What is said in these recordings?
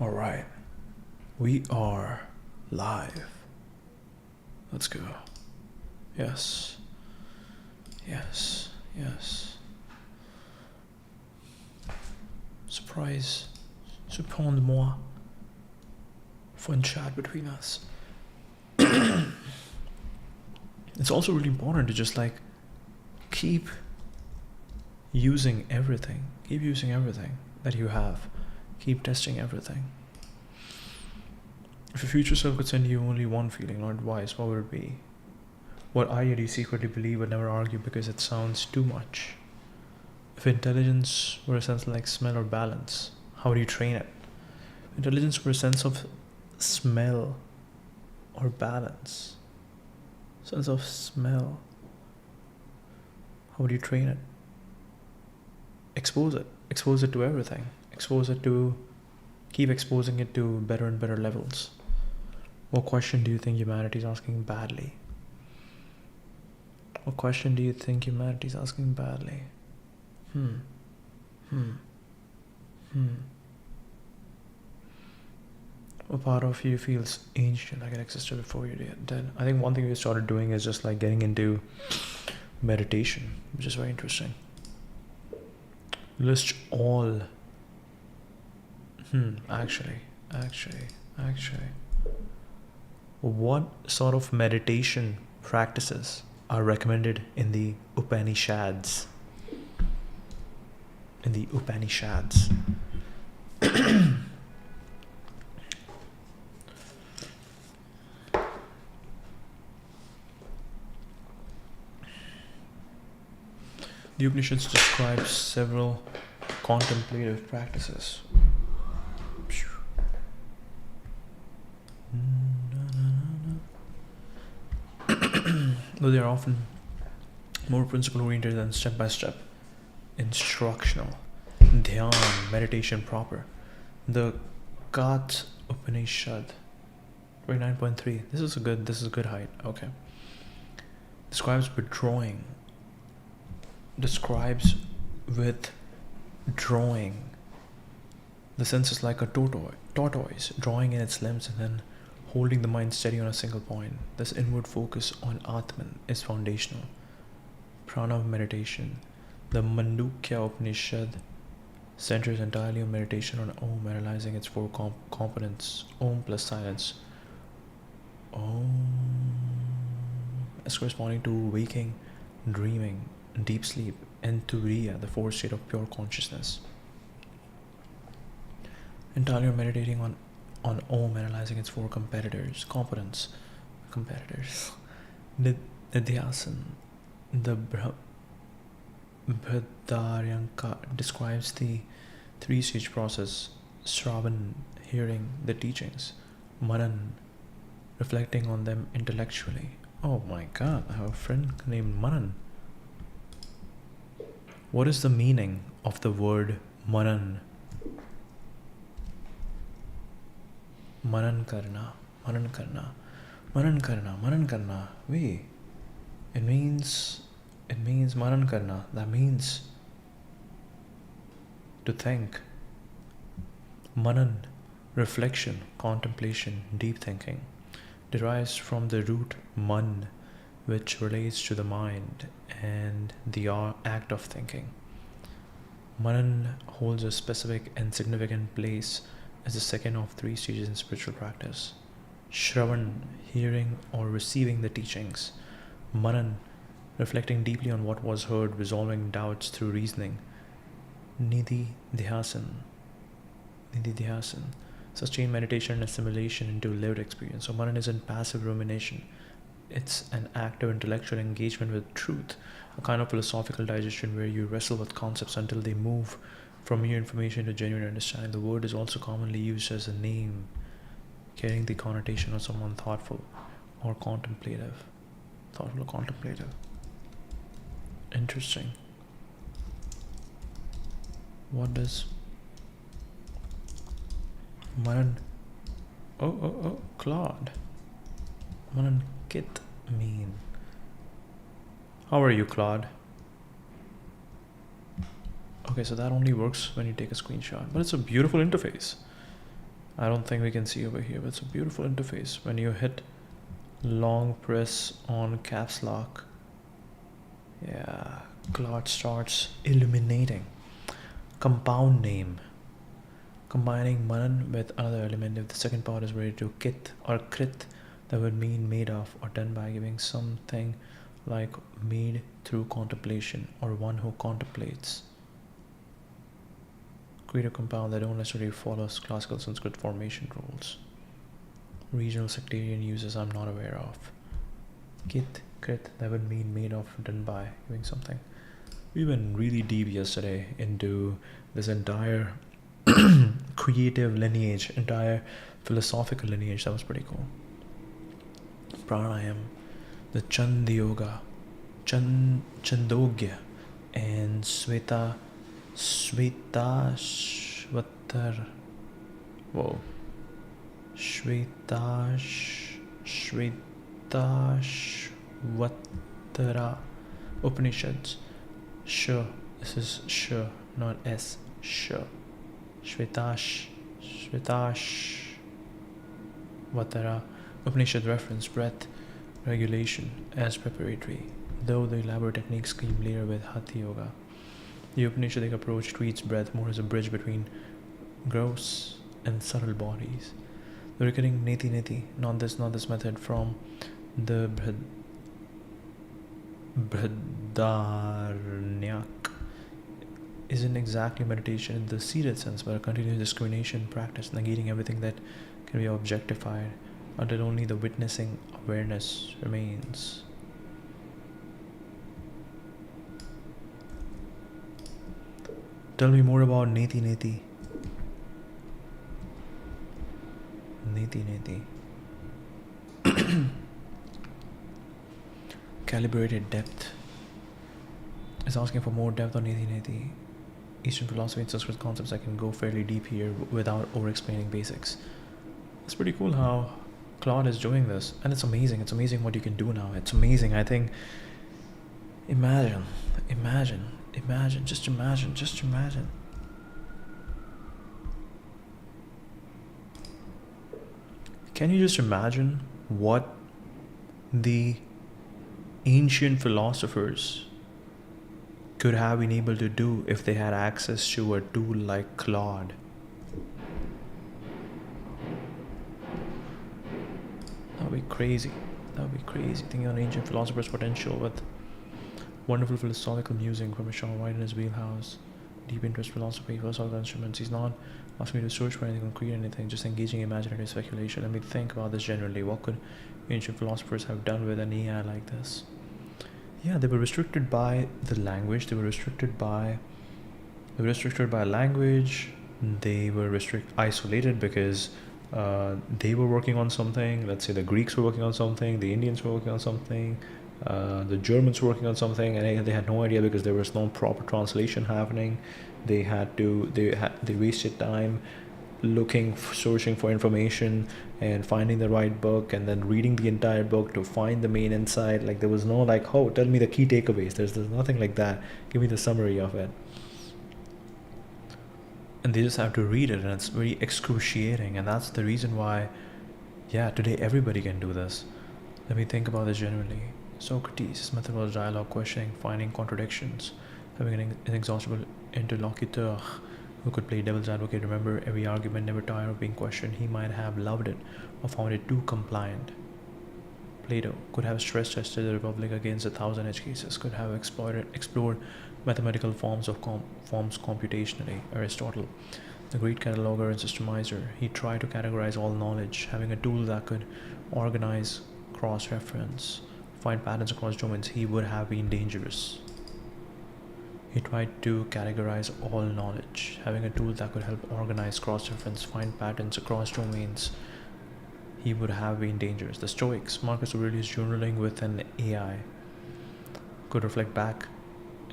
All right, we are live. Let's go. Yes, yes, yes. Surprise, surprendre-moi. Fun chat between us. It's also really important to just like keep using everything. Keep using everything that you have. Keep testing everything. If your future self could send you only one feeling, not advice, what would it be? What idea do you secretly believe but never argue because it sounds too much? If intelligence were a sense like smell or balance, how do you train it? If intelligence were a sense of smell or balance, sense of smell, how would you train it? Expose it to everything. Keep exposing it to better and better levels. What question do you think humanity is asking badly? What question do you think humanity is asking badly? What part of you feels ancient, like it existed before you're dead? I think one thing we started doing is just like getting into meditation, which is very interesting. List all. Actually. What sort of meditation practices are recommended in the Upanishads? The Upanishads describe several contemplative practices. Though they are often more principle-oriented than step-by-step instructional. Dhyan, meditation proper. The Kat Upanishad 29.3. This is a good height. Okay. Describes withdrawing. The sense is like a tortoise, drawing in its limbs and then holding the mind steady on a single point. This inward focus on Atman is foundational. Prana meditation. The Mandukya Upanishad centers entirely on meditation on Om, analyzing its four components. Om plus silence. Om as corresponding to waking, dreaming, deep sleep, and Turiya, the fourth state of pure consciousness. Entirely on meditating on Om, analyzing its four competitors. Nididhyasanam. The Brihadaranyaka describes the three-stage process. Shravanam, hearing the teachings. Mananam, reflecting on them intellectually. Oh my god, I have a friend named Mananam. What is the meaning of the word Mananam? Manan karna. Wait. It means manan karna. That means to think. Manan, reflection, contemplation, deep thinking, derives from the root man, which relates to the mind and the act of thinking. Manan holds a specific and significant place as the second of three stages in spiritual practice. Shravan, hearing or receiving the teachings. Manan, reflecting deeply on what was heard, resolving doubts through reasoning. Nididhyasanam, sustained meditation and assimilation into lived experience. So Manan isn't passive rumination. It's an active intellectual engagement with truth, a kind of philosophical digestion where you wrestle with concepts until they move from mere information to genuine understanding. The word is also commonly used as a name, carrying the connotation of someone thoughtful or contemplative. Interesting. What does Manan... Claude. Manan Kit mean? How are you, Claude? Okay, so that only works when you take a screenshot, but it's a beautiful interface. I don't think we can see over here, but it's a beautiful interface. When you hit long press on caps lock, yeah, Claude starts illuminating. Compound name. Combining Manan with another element. If the second part is related to kit or krit, that would mean made of or done by, giving something like made through contemplation or one who contemplates. Create a compound that don't necessarily follows classical Sanskrit formation rules. Regional sectarian uses I'm not aware of. Kit, krit, that would mean made of, done by, giving something. We went really deep yesterday into this entire creative lineage, entire philosophical lineage. That was pretty cool. Pranayam, the Chand Yoga, Chandogya, and Shvetashvatar. Whoa. Shvetashvatara Upanishads. Sh. This is sh, not s. Sh. Shvetashvatara Upanishad reference breath regulation as preparatory, though the elaborate techniques came later with Hatha Yoga. The Upanishadic approach treats breath more as a bridge between gross and subtle bodies. The recurring neti neti, not this method from the Brihadaranyaka, isn't exactly meditation in the seated sense, but a continuous discrimination practice, negating everything that can be objectified until only the witnessing awareness remains. Tell me more about neti neti. Neti neti. Calibrated depth is asking for more depth on neti neti. Eastern philosophy and Sanskrit concepts, I can go fairly deep here without over-explaining basics. It's pretty cool how Claude is doing this, and it's amazing. It's amazing what you can do now. It's amazing. I think, imagine. Can you just imagine what the ancient philosophers could have been able to do if they had access to a tool like Claude? That would be crazy. Thinking on ancient philosophers' potential with wonderful philosophical musing from Michel White in his Wheelhouse, deep interest philosophy, philosophical instruments. He's not asking me to search for anything or create anything, just engaging imaginative speculation. Let me think about this generally. What could ancient philosophers have done with an AI like this? Yeah, they were restricted by the language. They were restricted by language. They were isolated because they were working on something. Let's say the Greeks were working on something, the Indians were working on something, the Germans were working on something, and they had no idea because there was no proper translation happening. They wasted time searching for information and finding the right book and then reading the entire book to find the main insight. Like, there was no like, oh, tell me the key takeaways. There's nothing like that. Give me the summary of it. And they just have to read it, and it's very excruciating. And that's the reason why, yeah, today everybody can do this. Let me think about this generally. Socrates, his method was dialogue, questioning, finding contradictions, having an inexhaustible interlocuteur who could play devil's advocate, remember every argument, never tire of being questioned. He might have loved it or found it too compliant. Plato could have stress tested the Republic against 1,000 edge cases, could have explored mathematical forms computationally. Aristotle, the great cataloger and systemizer, he tried to categorize all knowledge, having a tool that could organize, cross-reference, find patterns across domains. He would have been dangerous. He tried to categorize all knowledge, having a tool that could help organize, cross-reference, find patterns across domains. He would have been dangerous. The Stoics, Marcus Aurelius journaling with an AI, could reflect back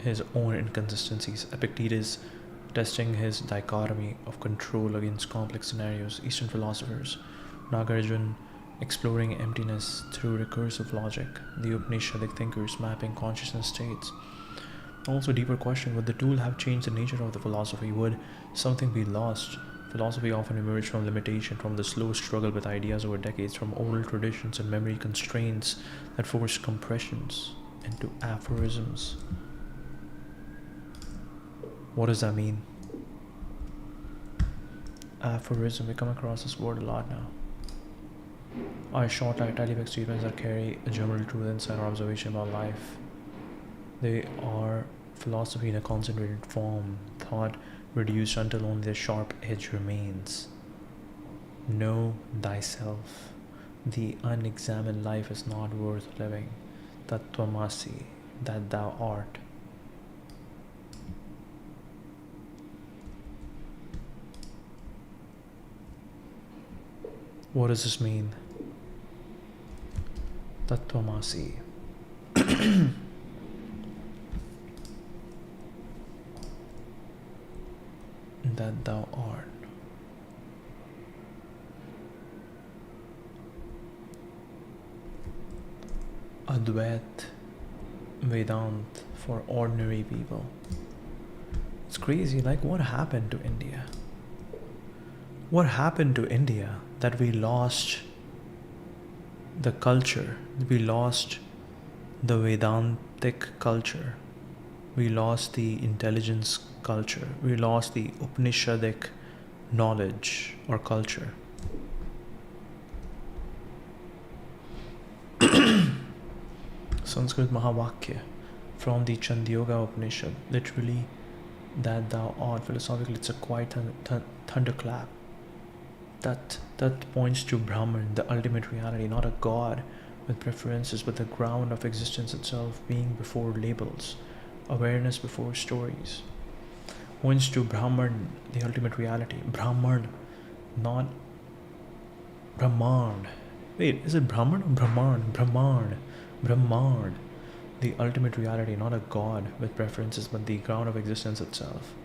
his own inconsistencies. Epictetus testing his dichotomy of control against complex scenarios. Eastern philosophers, Nagarjuna exploring emptiness through recursive logic. The Upanishadic thinkers mapping consciousness states. Also, deeper question, would the tool have changed the nature of the philosophy? Would something be lost Philosophy often emerged from limitation, from the slow struggle with ideas over decades, from oral traditions and memory constraints that forced compressions into aphorisms. What does that mean? Aphorism, we come across this word a lot now. Are short italic statements that carry a general truth, insight, or observation about life. They are philosophy in a concentrated form, thought reduced until only the sharp edge remains. Know thyself. The unexamined life is not worth living. Tattvamasi, that thou art. What does this mean? Tattvamasi. That thou art. Advait Vedant for ordinary people. It's crazy, like what happened to India? What happened to India that we lost the culture, we lost the Vedantic culture, we lost the intelligence culture, we lost the Upanishadic knowledge or culture. Sanskrit Mahavakya from the Chandyoga Upanishad, literally that thou art. Philosophically, it's a quiet thunderclap. That points to Brahman, the ultimate reality, not a god with preferences, but the ground of existence itself, being before labels, awareness before stories. Points to Brahman, the ultimate reality. Brahman, not Brahman. Wait, is it Brahman or Brahman? Brahman, the ultimate reality, not a god with preferences, but the ground of existence itself.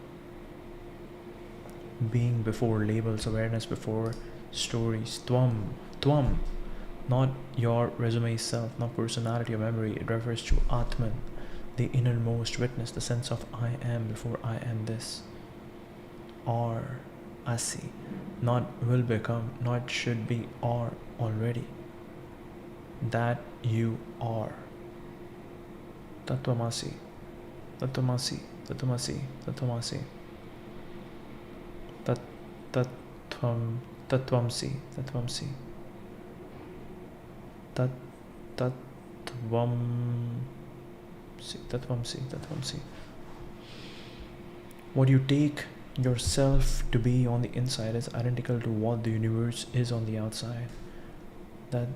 Being before labels, awareness before stories. Tvam, not your resume self, not personality or memory. It refers to Atman, the innermost witness, the sense of I am before I am this. Are, asi, not will become, not should be, are already. That you are. Tattvamasi, Tattvamasi, Tattvamasi, Tattvamasi. Tattvamsi. Tattvamsi. What you take yourself to be on the inside is identical to what the universe is on the outside. That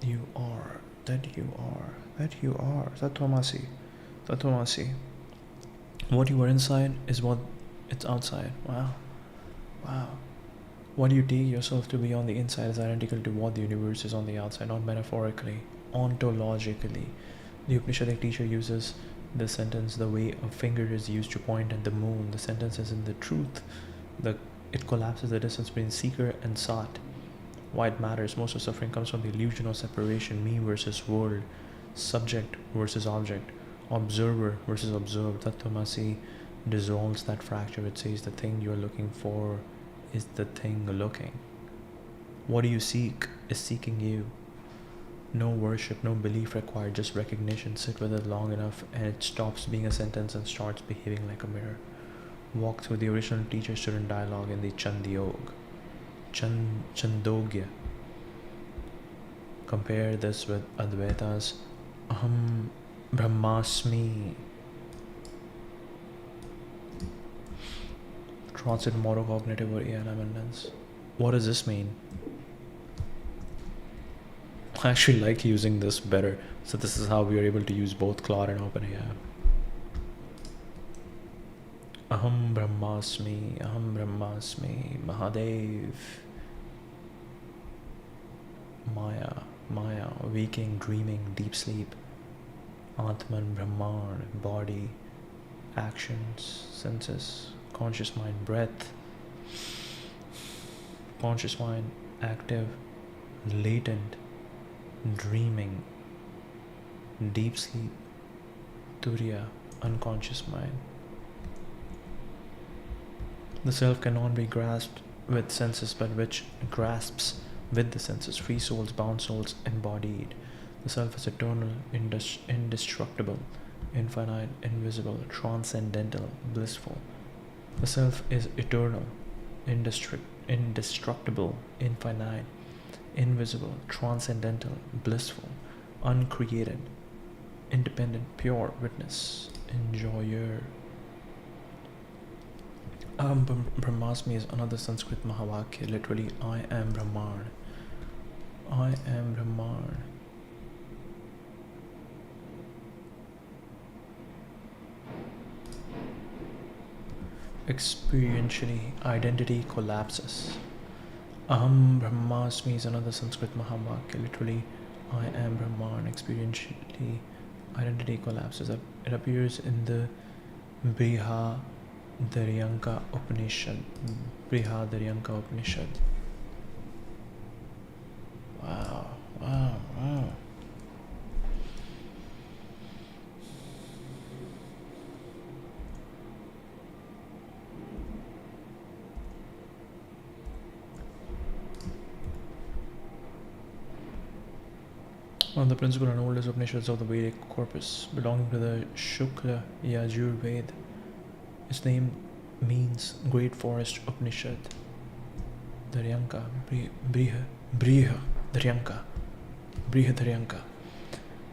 you are. Tattvamasi. What you are inside is what it's outside. Wow. What you take yourself to be on the inside is identical to what the universe is on the outside, not metaphorically, ontologically. The Upanishadic teacher uses this sentence the way a finger is used to point at the moon. The sentence is in the truth. It collapses the distance between seeker and sought. Why it matters. Most of suffering comes from the illusion of separation, me versus world, subject versus object, observer versus observed. Tattvamasi dissolves that fracture. It says the thing you are looking for is the thing looking. What do you seek is seeking you. No worship, no belief required, just recognition. Sit with it long enough and it stops being a sentence and starts behaving like a mirror. Walk through the original teacher-student dialogue in the Chandogya. Compare this with Advaita's Aham, Brahmasmi. Transit moral, cognitive, or AI abundance. What does this mean? I actually like using this better. So this is how we are able to use both Claude and OpenAI. Aham Brahmasmi, Mahadev. Maya, waking, dreaming, deep sleep. Atman, Brahman, body, actions, senses, conscious mind, breath. Conscious mind, active, latent, dreaming, deep sleep, Turiya, unconscious mind. The self cannot be grasped with senses, but which grasps with the senses. Free souls, bound souls, embodied. The self is eternal, indestructible, infinite, invisible, transcendental, blissful. The self is eternal, indestructible, infinite, invisible, transcendental, blissful, uncreated, independent, pure, witness, enjoyer. Brahmasmi is another Sanskrit Mahavakya, literally, I am Brahman. I am Brahman. Experientially, identity collapses. Aham Brahmasmi is another Sanskrit Mahavakya, literally, I am Brahman. Experientially, identity collapses. It appears in the Brihadaranyaka Upanishad. Brihadaranyaka Upanishad. Wow. One of the principal and oldest Upanishads of the Vedic corpus, belonging to the Shukla Yajurveda. Its name means Great Forest Upanishad. Daryanka, Brihadaranyaka.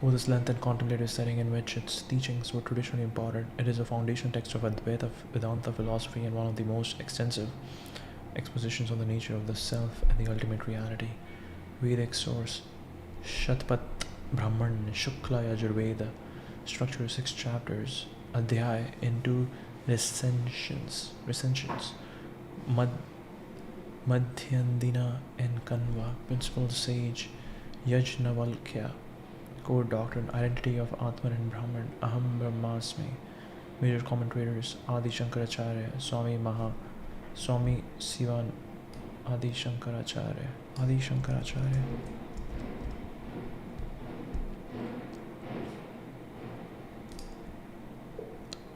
With its length and contemplative setting in which its teachings were traditionally imparted, it is a foundation text of Advaita Vedanta philosophy and one of the most extensive expositions on the nature of the self and the ultimate reality. Vedic source Shatpat Brahman Shukla Yajurveda. Structure 6 chapters. Adhyay into recensions. Madhyandina and Kanva. Principal sage Yajnavalkya. Core doctrine, identity of Atman and Brahman. Aham Brahmasmi. Major commentators Adi Shankaracharya, Swami Sivan, Adi Shankaracharya.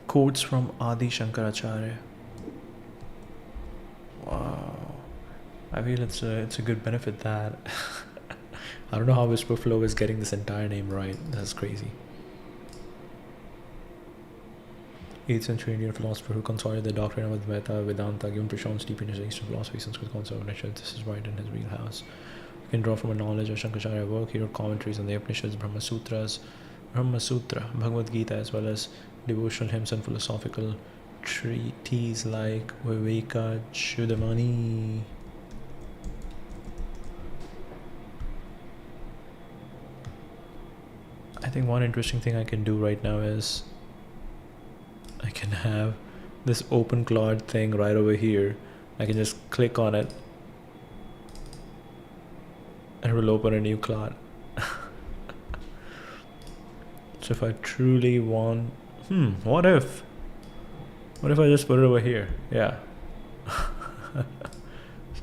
Quotes from Adi Shankaracharya. Wow. I feel it's a good benefit that I don't know how Whisper Flow is getting this entire name right. That's crazy. 8th century Indian philosopher who consolidated the doctrine of Advaita Vedanta, given profound steep into Eastern philosophy, Sanskrit concept of Upanishads. This is right in his wheelhouse. You can draw from a knowledge of Shankaracharya work. He wrote commentaries on the Upanishads, Brahma Sutra, Bhagavad Gita, as well as devotional hymns and philosophical treatises like Viveka Chudamani. I think one interesting thing I can do right now is I can have this open cloud thing right over here. I can just click on it and it will open a new cloud. So if I truly want, what if I just put it over here? Yeah. So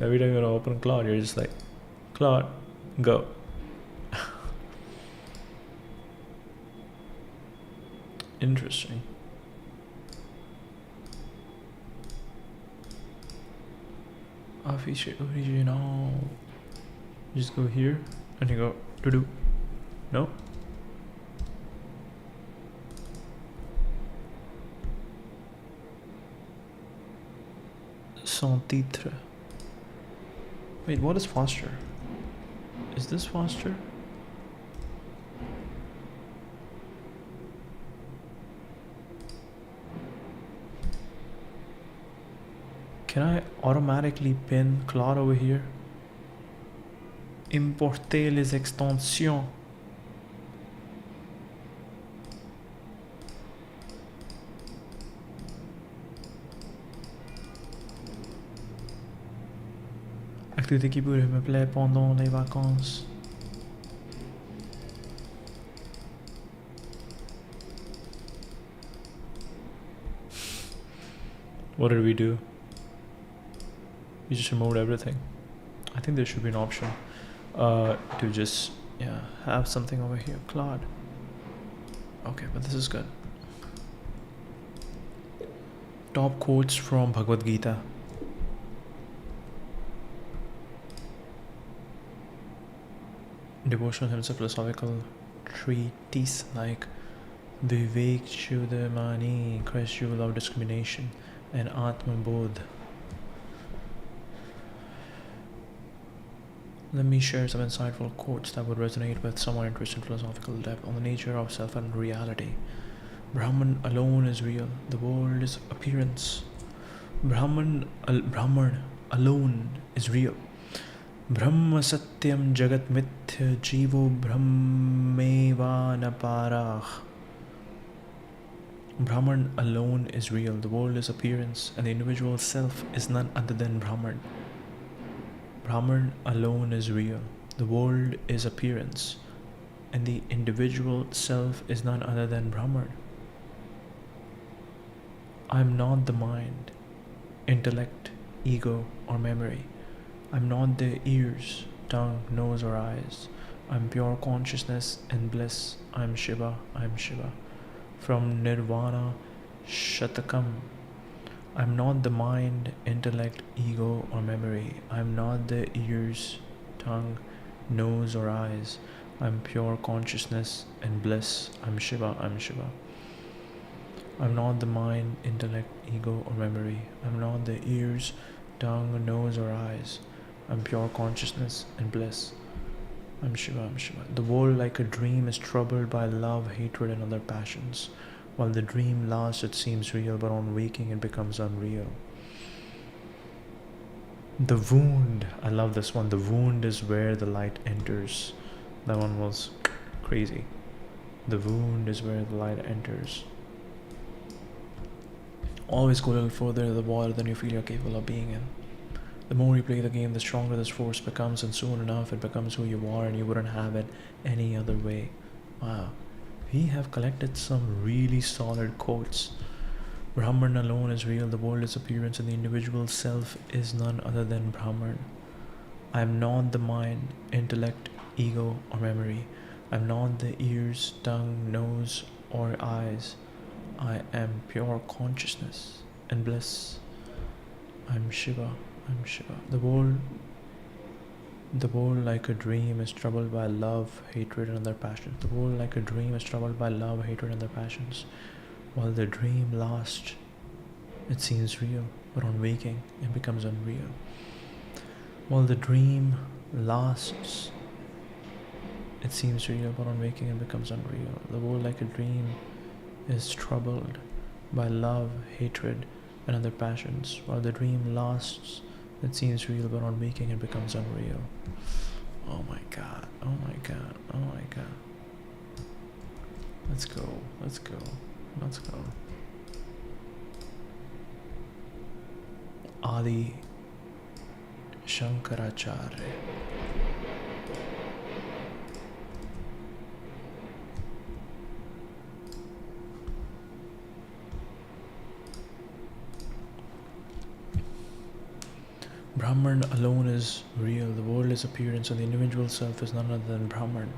every time you want to open cloud, you're just like, cloud, go. Interesting. Original. Just go here and you go to do. No? Sans titre. Wait, what is faster? Is this faster? Can I automatically pin Claude over here? Importer les extensions. Activité qui pourrait me plaire pendant les vacances. What did we do? We just removed everything. I think there should be an option to just have something over here. Claude. Okay, but this is good. Top quotes from Bhagavad Gita. devotional hymns, a philosophical treatise like Vivek Chudamani, Christ Jewel of Discrimination, and Atma Bodh. Let me share some insightful quotes that would resonate with someone interested in philosophical depth on the nature of self and reality. Brahman alone is real. The world is appearance. Brahman alone is real. Brahma satyam jagat mithya jivo brahmeva naparah. Brahman alone is real. The world is appearance, and the individual self is none other than Brahman. Brahman alone is real. The world is appearance, and the individual self is none other than Brahman. I am not the mind, intellect, ego, or memory. I am not the ears, tongue, nose, or eyes. I am pure consciousness and bliss. I am Shiva. I am Shiva. From Nirvana Shatakam. I am not the mind, intellect, ego, or memory. I am not the ears, tongue, nose, or eyes. I am pure consciousness and bliss. I am Shiva. I am Shiva. I am not the mind, intellect, ego, or memory. I am not the ears, tongue, nose, or eyes. I am pure consciousness and bliss. I am Shiva. I am Shiva. The world, like a dream, is troubled by love, hatred, and other passions. While the dream lasts, it seems real, but on waking, it becomes unreal. The wound, I love this one. The wound is where the light enters. That one was crazy. The wound is where the light enters. Always go a little further into the water than you feel you're capable of being in. The more you play the game, the stronger this force becomes, and soon enough, it becomes who you are, and you wouldn't have it any other way. Wow. We have collected some really solid quotes. Brahman alone is real, the world is appearance, and the individual self is none other than Brahman. I am not the mind, intellect, ego, or memory. I am not the ears, tongue, nose, or eyes. I am pure consciousness and bliss. I am Shiva. I am Shiva. The world like a dream is troubled by love, hatred, and other passions. The world like a dream is troubled by love, hatred, and other passions. While the dream lasts, it seems real, but on waking, it becomes unreal. While the dream lasts, it seems real, but on waking, it becomes unreal. The world like a dream is troubled by love, hatred, and other passions. While the dream lasts, it seems real, but on waking it becomes unreal. Oh my god, oh my god, oh my god. Let's go, let's go, let's go. Adi Shankaracharya. Brahman alone is real, the world is appearance, and the individual self is none other than Brahman.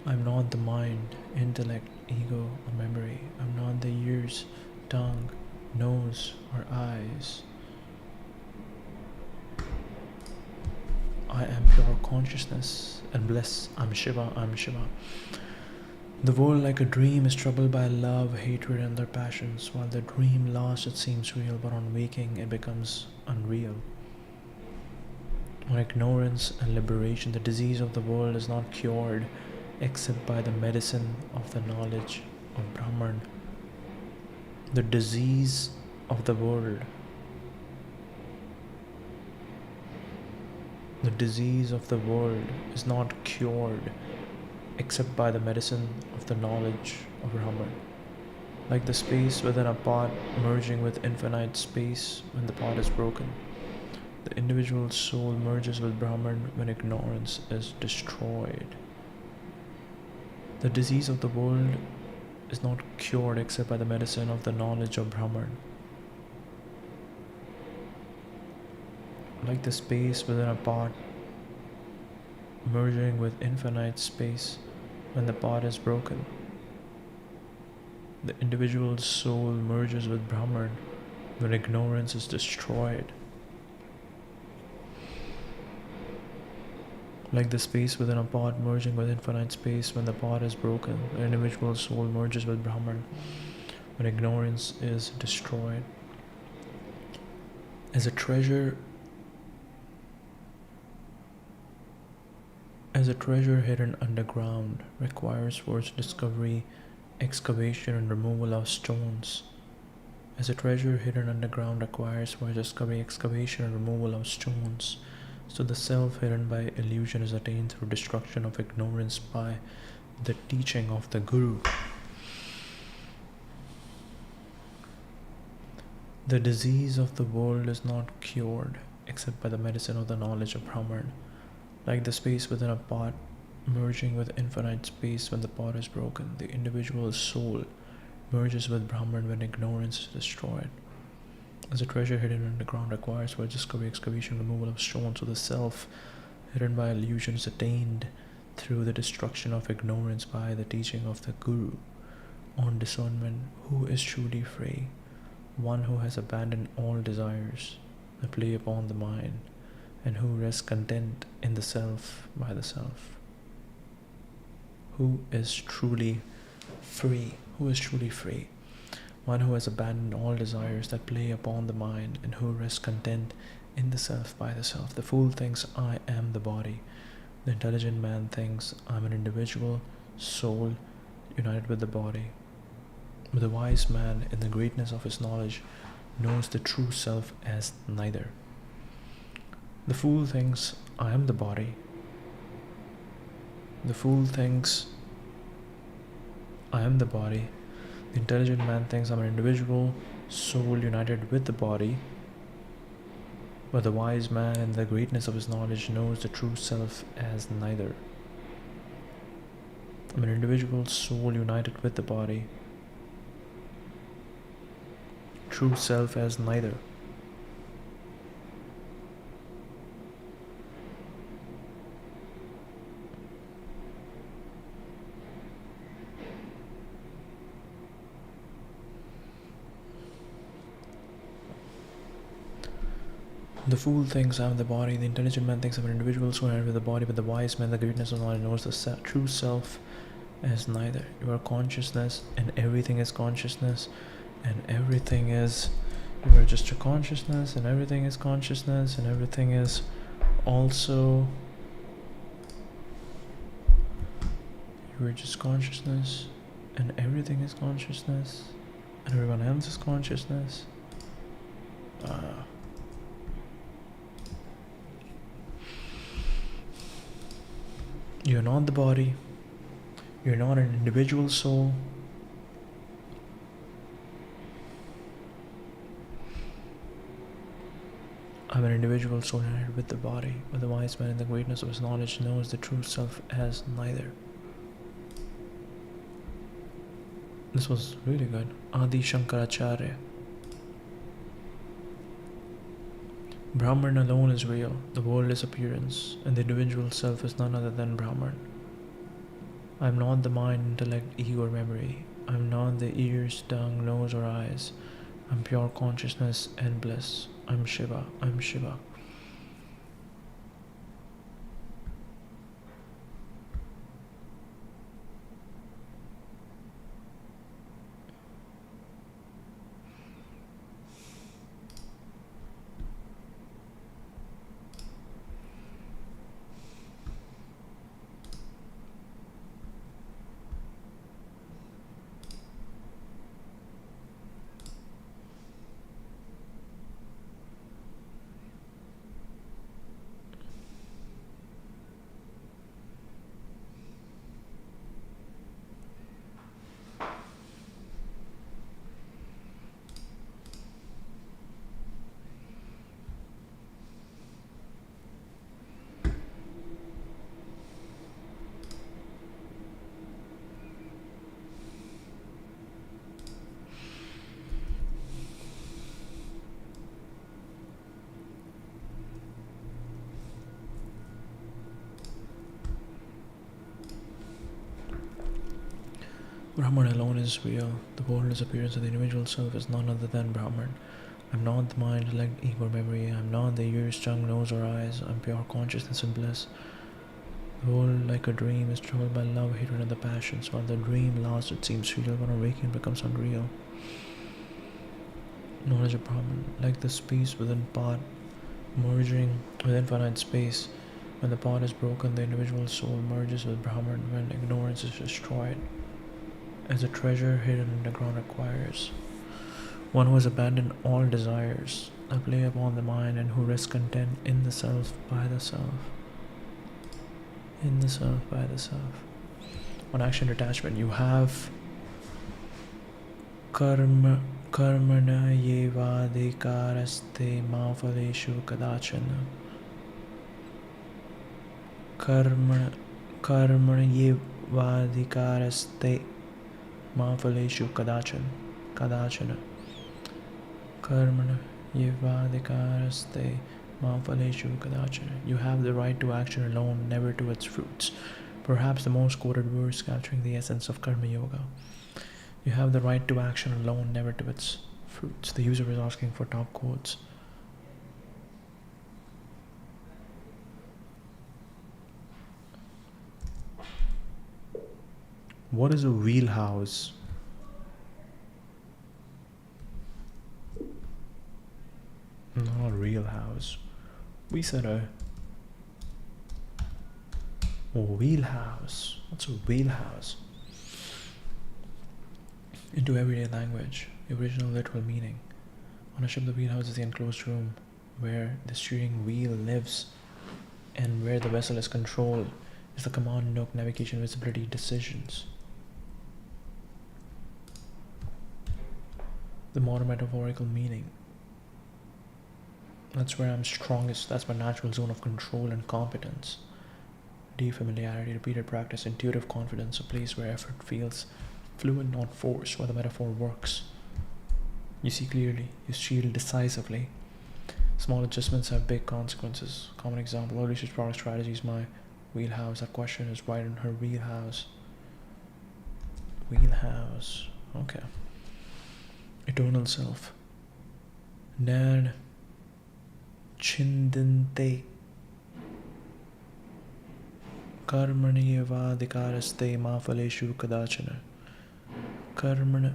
I am not the mind, intellect, ego, or memory. I am not the ears, tongue, nose, or eyes. I am pure consciousness and bliss. I am Shiva, I am Shiva. The world like a dream is troubled by love, hatred, and their passions. While the dream lasts, it seems real, but on waking, it becomes unreal. On ignorance and liberation, the disease of the world is not cured except by the medicine of the knowledge of Brahman. The disease of the world, is not cured except by the medicine of the knowledge of Brahman. Like the space within a pot merging with infinite space when the pot is broken, the individual soul merges with Brahman when ignorance is destroyed. The disease of the world is not cured except by the medicine of the knowledge of Brahman. Like the space within a pot merging with infinite space when the pot is broken, the individual soul merges with Brahman when ignorance is destroyed. Like the space within a pot merging with infinite space when the pot is broken, the individual soul merges with Brahman when ignorance is destroyed. As a treasure hidden underground requires for its discovery, excavation and removal of stones. As a treasure hidden underground requires for its discovery, excavation and removal of stones, so the self hidden by illusion is attained through destruction of ignorance by the teaching of the Guru. The disease of the world is not cured except by the medicine of the knowledge of Brahman. Like the space within a pot merging with infinite space when the pot is broken, the individual soul merges with Brahman when ignorance is destroyed. As a treasure hidden underground requires for discovery, excavation, removal of stones, so the self hidden by illusion is attained through the destruction of ignorance by the teaching of the Guru. On discernment, who is truly free? One who has abandoned all desires that play upon the mind, and who rests content in the self by the self. Who is truly free? Who is truly free? One who has abandoned all desires that play upon the mind, and who rests content in the self by the self. The fool thinks, I am the body. The intelligent man thinks, I am an individual soul united with the body. But the wise man, in the greatness of his knowledge, knows the true self as neither. The fool thinks, I am the body. The fool thinks, I am the body. The intelligent man thinks, I am an individual soul united with the body. But the wise man, in the greatness of his knowledge, knows the true self as neither. I am an individual soul united with the body. True self as neither. The fool thinks I am the body, the intelligent man thinks I am an individual soul united with the body, but the wise man, the greatness of knowledge, knows the true self as neither. You are consciousness, and everything is consciousness, and everything is, you are just a consciousness, and everything is consciousness, and everything is also, you are just consciousness, and everything is consciousness, and everyone else is consciousness. You're not the body. You're not an individual soul. I'm an individual soul united with the body, but the wise man in the greatness of his knowledge knows the true self as neither. This was really good. Adi Shankaracharya. Brahman alone is real, the world is appearance, and the individual self is none other than Brahman. I am not the mind, intellect, ego, or memory. I am not the ears, tongue, nose, or eyes. I am pure consciousness and bliss. I am Shiva. I am Shiva. Brahman alone is real. The world is appearance, and the individual self is none other than Brahman. I am not the mind, intellect, ego, or memory. I am not the ears, tongue, nose, or eyes. I am pure consciousness and bliss. The world, like a dream, is troubled by love, hatred, and the passions. While the dream lasts, it seems real. When awakened, it becomes unreal. Knowledge a problem, like the space within part, merging with infinite space. When the part is broken, the individual soul merges with Brahman. When ignorance is destroyed, as a treasure hidden underground acquires. One who has abandoned all desires that play upon the mind, and who rests content in the self by the self. In the self by the self. On action detachment, you have karmana yevadhikaraste ma phaleshu kadachana. Karmana yevadhikaraste ma phaleshu kadachana. Karmana yevadhikaraste ma phaleshu kadachana. You have the right to action alone, never to its fruits. Perhaps the most quoted verse capturing the essence of karma yoga. You have the right to action alone, never to its fruits. The user is asking for top quotes. What is a wheelhouse? Not a real house. We said a wheelhouse. What's a wheelhouse? Into everyday language, the original literal meaning. On a ship, the wheelhouse is the enclosed room where the steering wheel lives, and where the vessel is controlled is the command nook, navigation, visibility, decisions. The modern metaphorical meaning. That's where I'm strongest. That's my natural zone of control and competence. Deep familiarity, repeated practice, intuitive confidence, a place where effort feels fluid, not forced, where the metaphor works. You see clearly, you shield decisively. Small adjustments have big consequences. Common example, early stage product strategies, my wheelhouse. That question is right in her wheelhouse. Wheelhouse. Okay. Eternal self. Nan chindante karmaniyavadhikaraste ma phaleshu kadachana. Karma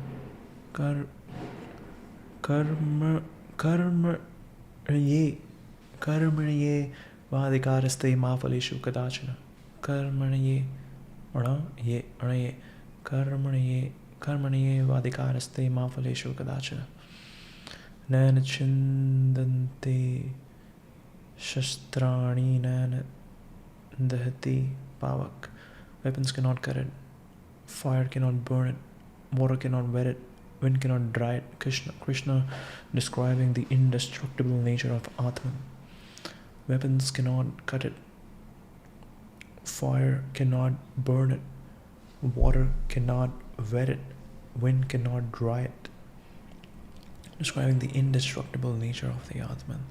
vadhikaraste ma phaleshu kadachana. Karmaniye vadhikaraste ma phaleshu kadachana. Nana chindante shastrani nana dahati pavak. Weapons cannot cut it. Fire cannot burn it. Water cannot wet it. Wind cannot dry it. Krishna describing the indestructible nature of Atman. Weapons cannot cut it. Fire cannot burn it. Water cannot wet it. Wind cannot dry it. Describing the indestructible nature of the Atman.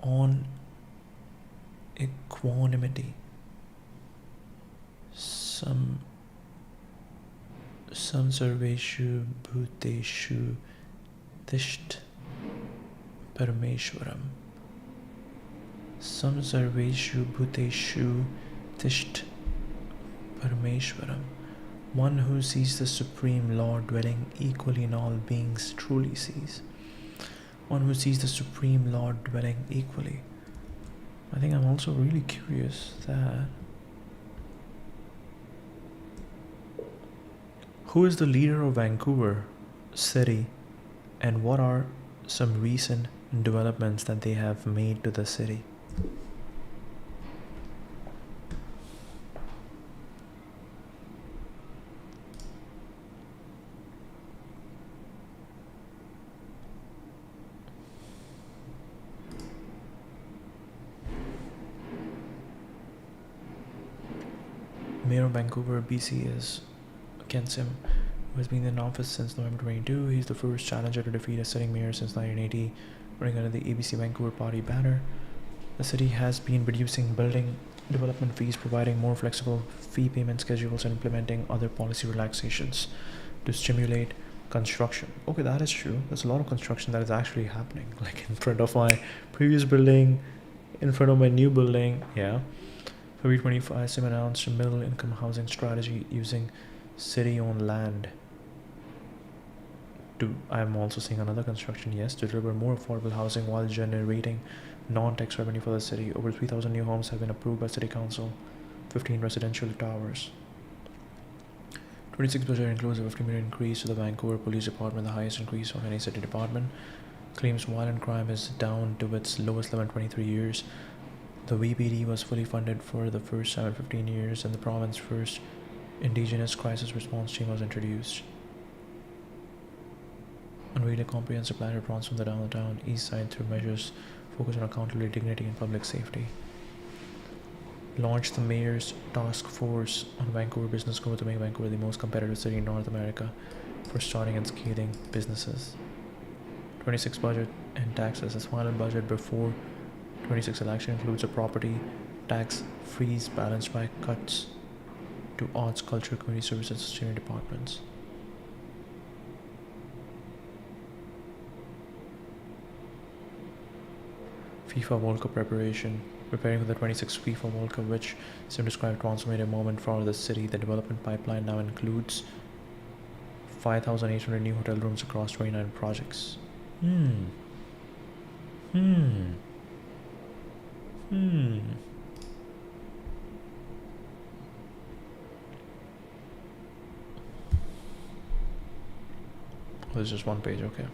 On equanimity. Samsarveshu bhuteshu tisht parameshwaram. Samsarveshu bhuteshu tisht parameshwaram. One who sees the Supreme Lord dwelling equally in all beings truly sees. One who sees the Supreme Lord dwelling equally. I think I'm also really curious that who is the leader of Vancouver city, and what are some recent developments that they have made to the city? Mayor of Vancouver, BC is Ken Sim, who has been in office since November 22. He's the first challenger to defeat a sitting mayor since 1980, running under the ABC Vancouver Party banner. The city has been reducing building development fees, providing more flexible fee payment schedules, and implementing other policy relaxations to stimulate construction. Okay, that is true. There's a lot of construction that is actually happening, like in front of my previous building, in front of my new building. Yeah. February 25, SIM announced a middle income housing strategy using city-owned land. I'm also seeing another construction, yes, to deliver more affordable housing while generating non-tax revenue for the city. Over 3,000 new homes have been approved by City Council, 15 residential towers. 26 budget includes a $50 million increase to the Vancouver Police Department, the highest increase of any city department. Claims violent crime is down to its lowest level in 23 years. The VPD was fully funded for the first time in 15 years, and the province's first Indigenous Crisis Response Team was introduced. Unveiled a comprehensive plan to transform the downtown east side through measures focused on accountability, dignity, and public safety. Launched the Mayor's Task Force on Vancouver business growth to make Vancouver the most competitive city in North America for starting and scaling businesses. 26 budget and taxes. Its final budget before 26 election includes a property tax freeze balanced by cuts to arts, culture, community services, and sustainability departments. FIFA World Cup preparation. Preparing for the 26th FIFA World Cup, which Sim described transformative moment for the city. The development pipeline now includes 5,800 new hotel rooms across 29 projects. Oh, there's just one page, okay.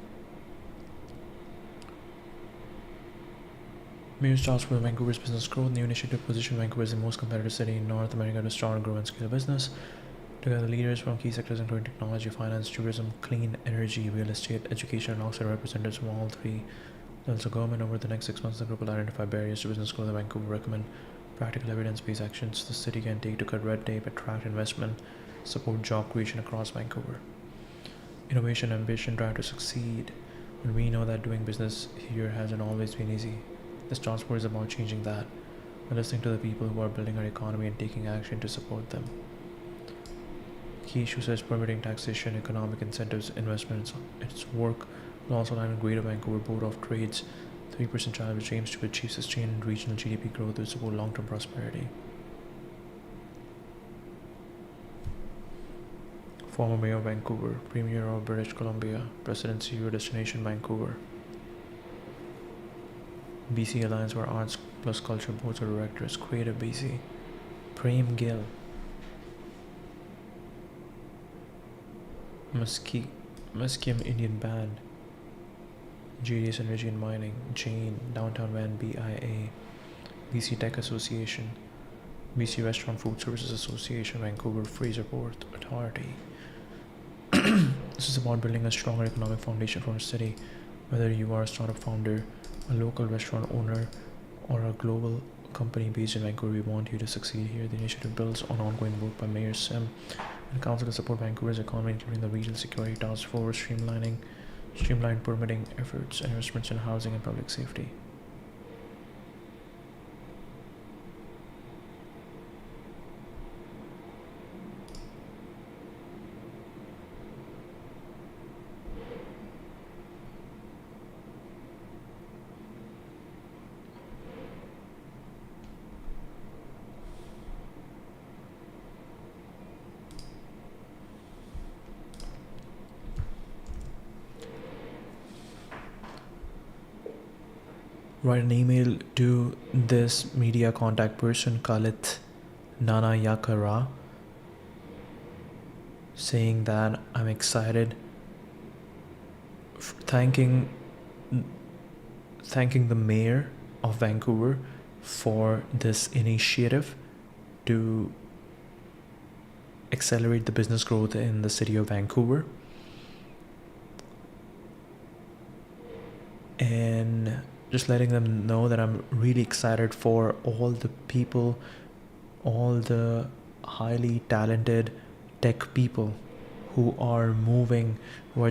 Mayor's task for Vancouver's business growth. New initiative position Vancouver as the most competitive city in North America to start, grow, and scale business. Together, leaders from key sectors including technology, finance, tourism, clean energy, real estate, education, and also representatives from all three levels of government. Over the next 6 months, the group will identify barriers to business growth in Vancouver, recommend practical evidence-based actions the city can take to cut red tape, attract investment, support job creation across Vancouver. Innovation, ambition, drive to succeed. And we know that doing business here hasn't always been easy. This transport is about changing that. We're listening to the people who are building our economy and taking action to support them. Key issues such as permitting, taxation, economic incentives, investments. Its work will also align with Greater Vancouver Board of Trade's 3% child, which aims to achieve sustained regional GDP growth to support long-term prosperity. Former Mayor of Vancouver, Premier of British Columbia, Presidency or Destination Vancouver. BC Alliance for Arts plus Culture Boards of Directors, Creative BC, Prem Gill, Musqueam Indian Band, JDS Energy and Mining, Jane, Downtown Van BIA, BC Tech Association, BC Restaurant Food Services Association, Vancouver Fraser Port Authority. This is about building a stronger economic foundation for a city, whether you are a startup founder, a local restaurant owner, or a global company based in Vancouver. We want you to succeed here. The initiative builds on ongoing work by Mayor Sim and Council to support Vancouver's economy, including the Regional Security Task Force, streamlined permitting efforts, and investments in housing and public safety. Write an email to this media contact person, Kalit Nana Yakara, saying that I'm excited, thanking the mayor of Vancouver for this initiative to accelerate the business growth in the city of Vancouver. And just letting them know that I'm really excited for all the people, all the highly talented tech people who are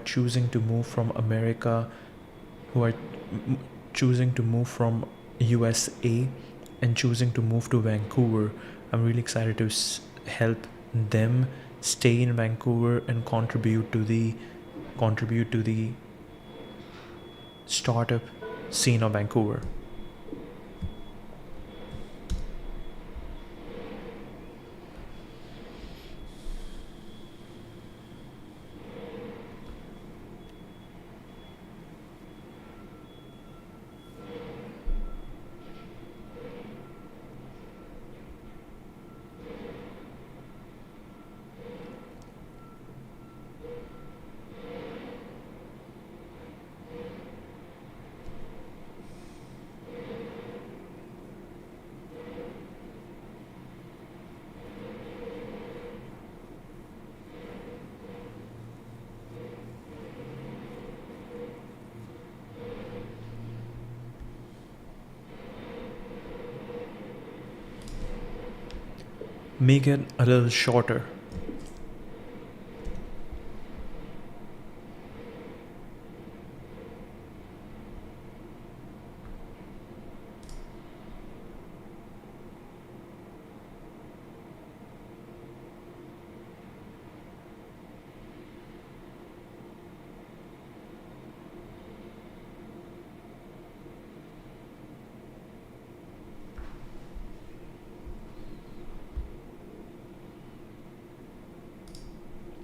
choosing to move from America, who are choosing to move from USA and choosing to move to Vancouver. I'm really excited to help them stay in Vancouver and contribute to the startup scene of Vancouver. make it a little shorter.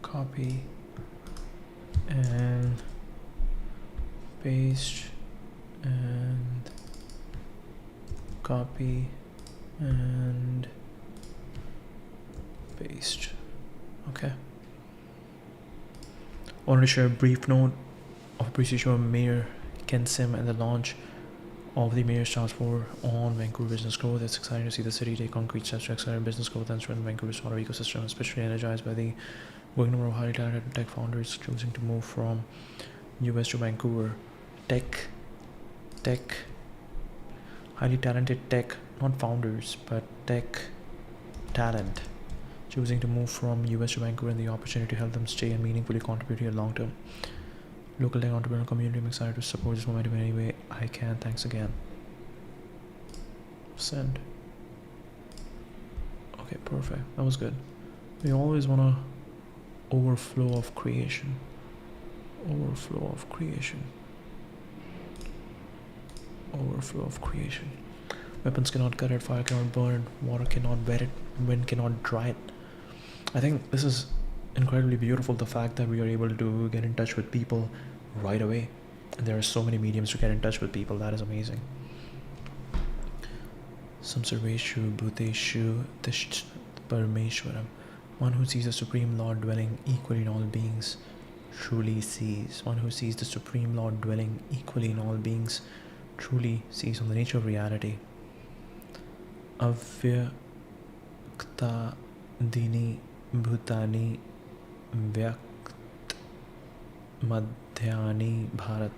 Copy and paste and copy and paste. Okay. I wanted to share a brief note of appreciation of Mayor Ken Sim and the launch of the Mayor's Task Force on Vancouver business growth. It's exciting to see the city take concrete steps to accelerate business growth and strengthen Vancouver's water ecosystem, especially energized by the growing number of highly talented tech founders choosing to move from US to Vancouver. Highly talented tech, not founders, but tech talent choosing to move from US to Vancouver, and the opportunity to help them stay and meaningfully contribute here long term. Local tech entrepreneurial community, I'm excited to support this momentum in any way I can. Thanks again. Send. Okay, perfect. That was good. We always want to overflow of creation. Overflow of creation. Overflow of creation. Weapons cannot cut it, fire cannot burn, water cannot wet it, wind cannot dry it. I think this is incredibly beautiful, the fact that we are able to get in touch with people right away. And there are so many mediums to get in touch with people. That is amazing. Samsarveshu Bhuteshu Tisht Parameshwaram. One who sees the Supreme Lord dwelling equally in all beings truly sees. One who sees the Supreme Lord dwelling equally in all beings truly sees on the nature of reality. Avyakta Dini Bhutani Vyakt Madhyani Bharat.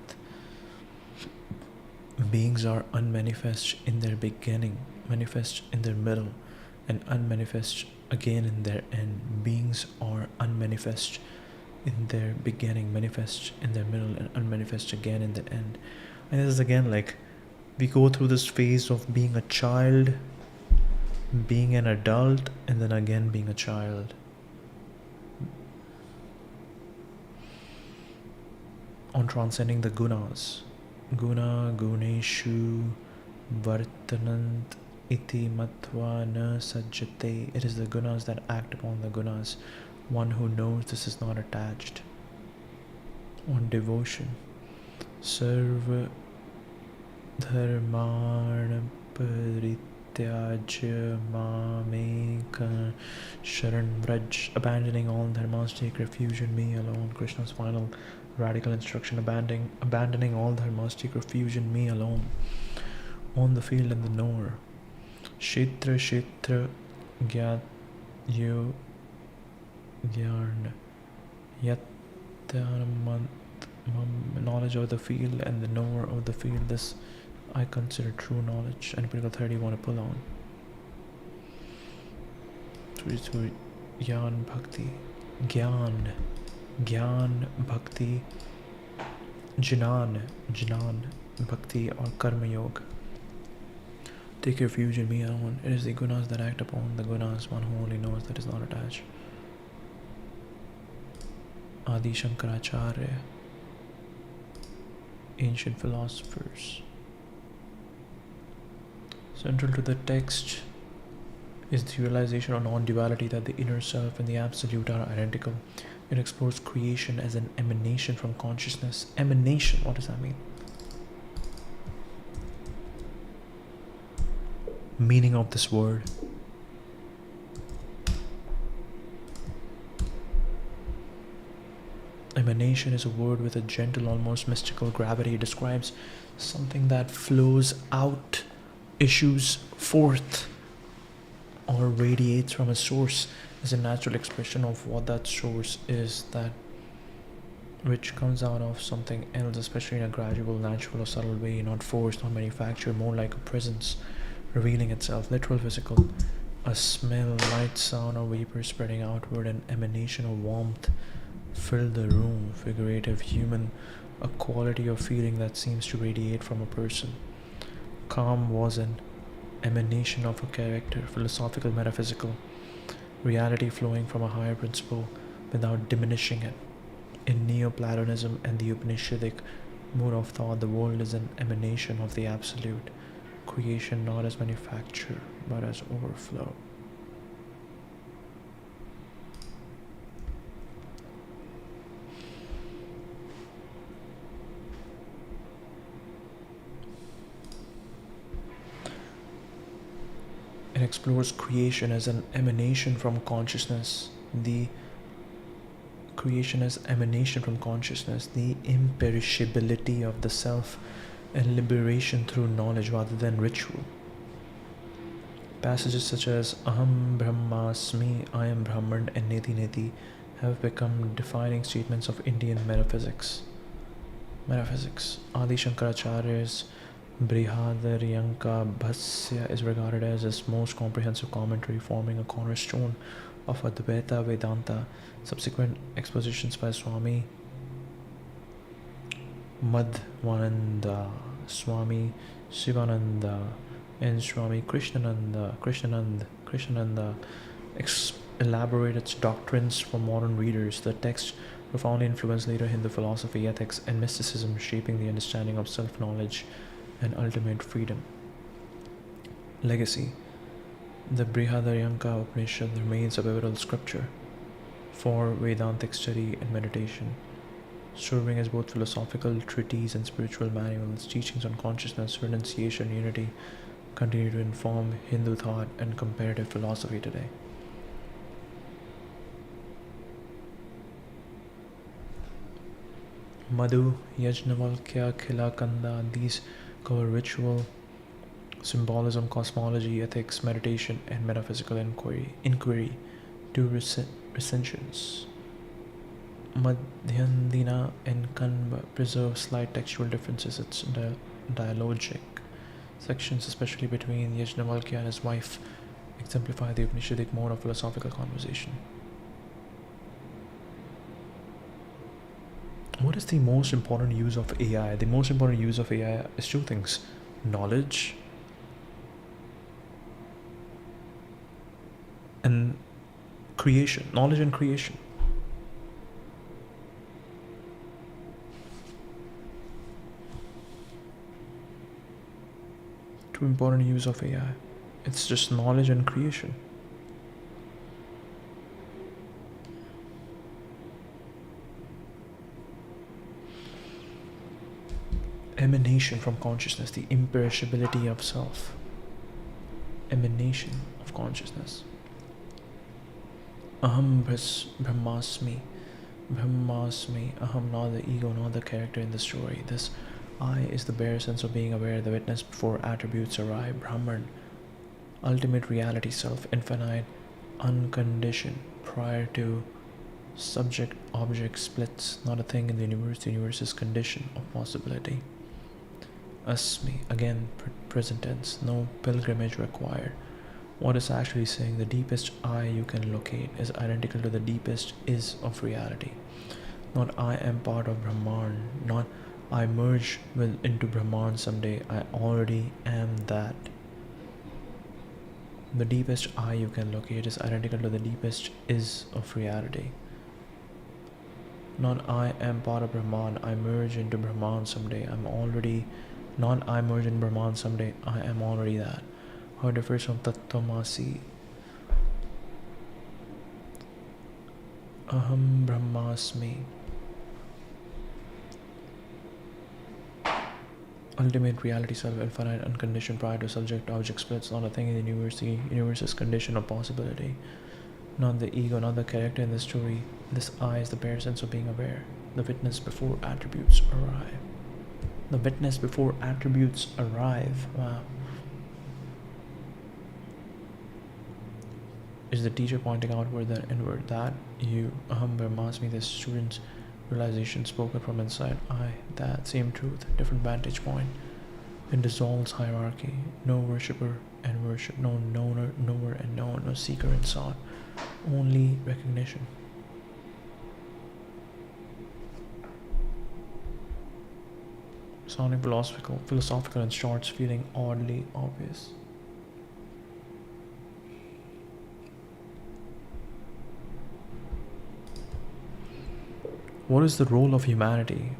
Beings are unmanifest in their beginning, manifest in their middle, and unmanifest again in their end. Beings are unmanifest in their beginning, manifest in their middle, and unmanifest again in the end. And this is again like we go through this phase of being a child, being an adult, and then again being a child. On transcending the gunas. Guna guneshu vartanant iti matva na sajjate. It is the gunas that act upon the gunas. One who knows this is not attached. On devotion. Sarva dharmana parityajya mameka sharan vraj. Abandoning all dharmas, take refuge in me alone. Krishna's final radical instruction. Abandoning all dharmas, take refuge in me alone. On the field and the knower. Kshetra kshetra gyat yo gyarn yatyanamant. Knowledge of the field and the knower of the field, this I consider true knowledge. Any particular thread you want to pull on? So Gyan Bhakti, Gyan Bhakti, Jnana Bhakti, or Karma Yoga. Take refuge in me alone. It is the gunas that act upon the gunas. One who only knows that is not attached. Adi Shankaracharya, ancient philosophers. Central to the text is the realization of non-duality, that the inner self and the absolute are identical. It explores creation as an emanation from consciousness. Emanation, what does that mean? Meaning of this word. Emanation is a word with a gentle, almost mystical gravity. It describes something that flows out, issues forth, or radiates from a source as a natural expression of what that source is, that which comes out of something else, especially in a gradual, natural, or subtle way, not forced, not manufactured, more like a presence revealing itself, literal, physical, A smell, light, sound, or vapor spreading outward, an emanation of warmth filled the room. Figurative, human, a quality of feeling that seems to radiate from a person. Calm was an emanation of a character, philosophical, metaphysical, reality flowing from a higher principle without diminishing it. In Neoplatonism and the Upanishadic mode of thought, the world is an emanation of the absolute, creation not as manufacture but as overflow. It explores creation as an emanation from consciousness, the creation as emanation from consciousness, the imperishability of the self, and liberation through knowledge rather than ritual. Passages such as Aham Brahmasmi, I am Brahman, and Neti Neti have become defining statements of Indian metaphysics. Adi Shankaracharya's Brihadaranyaka Bhasya is regarded as his most comprehensive commentary, forming a cornerstone of Advaita Vedanta. Subsequent expositions by Swami Madhvananda, Swami Shivananda, and Swami Krishnananda elaborate its doctrines for modern readers. The text profoundly influenced later Hindu philosophy, ethics, and mysticism, shaping the understanding of self-knowledge and ultimate freedom. Legacy. The Brihadaranyaka Upanishad remains a pivotal scripture for Vedantic study and meditation, serving as both philosophical treatise and spiritual manual. Its teachings on consciousness, renunciation, unity continue to inform Hindu thought and comparative philosophy today. Madhu, Yajnavalkya, Khila Kanda, these cover ritual, symbolism, cosmology, ethics, meditation, and metaphysical inquiry. Two recensions. Madhyandina and Kanva preserve slight textual differences. Its dialogic sections, especially between Yajnavalkya and his wife, exemplify the Upanishadic mode of philosophical conversation. What is the most important use of AI? The most important use of AI is two things: knowledge and creation. Knowledge and creation. Two important use of AI. It's just knowledge and creation. Emanation from consciousness, the imperishability of self. Emanation of consciousness. Aham Brahmasmi. Aham, not the ego, not the character in the story. This I is the bare sense of being aware, the witness before attributes arrive. Brahman, ultimate reality, self, infinite, unconditioned, prior to subject-object splits, not a thing in the universe is condition of possibility. Asmi, again present tense, no pilgrimage required. What is actually saying? The deepest I you can locate is identical to the deepest is of reality. Not I am part of Brahman, not I merge into Brahman someday, I already am that. The deepest I you can locate is identical to the deepest is of reality. Not I am part of Brahman, I merge into Brahman someday, not I merge in Brahman someday, I am already that. How it differs from Tattvamasi. Aham Brahmasmi. Ultimate reality, self, infinite, unconditioned, prior to subject-object splits, not a thing in the universe. The universe is condition of possibility. Not the ego, not the character in the story. This I is the bare sense of being aware. The witness before attributes arrive. The witness before attributes arrive. Wow. Is the teacher pointing outward then inward? That you, Aham Brahmasmi, the student's realization spoken from inside. I, that same truth, different vantage point. It dissolves hierarchy. No worshipper and worship, no knower and known. no seeker and sought, only recognition. Sounding philosophical and starts feeling oddly obvious. What is the role of humanity?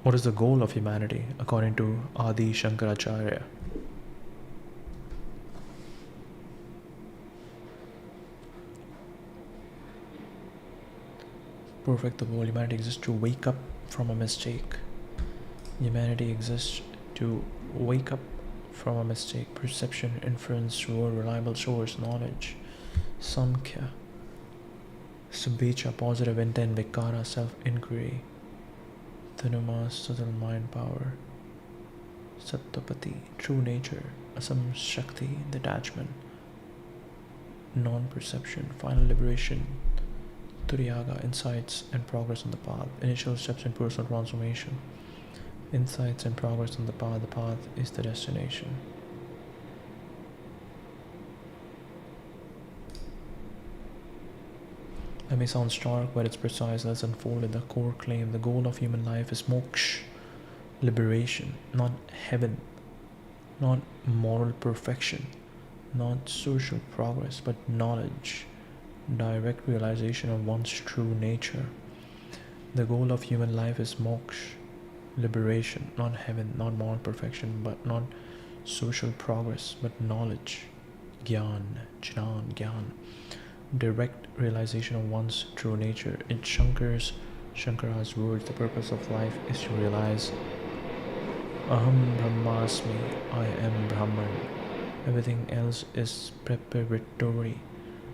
What is the goal of humanity according to Adi Shankaracharya? Perfect the world. Humanity exists to wake up from a mistake. Humanity exists to wake up from a mistake. Perception, inference, word, reliable source, knowledge. Samkhya. Subhicha, positive intent. Vikara, self-inquiry. Tanuma, subtle mind power. Sattopati, true nature. Asam Shakti, detachment. Non-perception, final liberation. Turiyaga, insights and progress on the path. Initial steps in personal transformation. Insights and progress on the path. The path is the destination. That may sound stark, but it's precise. Let's unfold it. The core claim, the goal of human life is moksha, liberation, not heaven, not moral perfection, not social progress, but knowledge, direct realization of one's true nature. The goal of human life is moksha, liberation, not heaven, not moral perfection, but not social progress, but knowledge, Jnana, direct realization of one's true nature. In Shankara's words, the purpose of life is to realize Aham Brahmasmi, I am Brahman. Everything else is preparatory.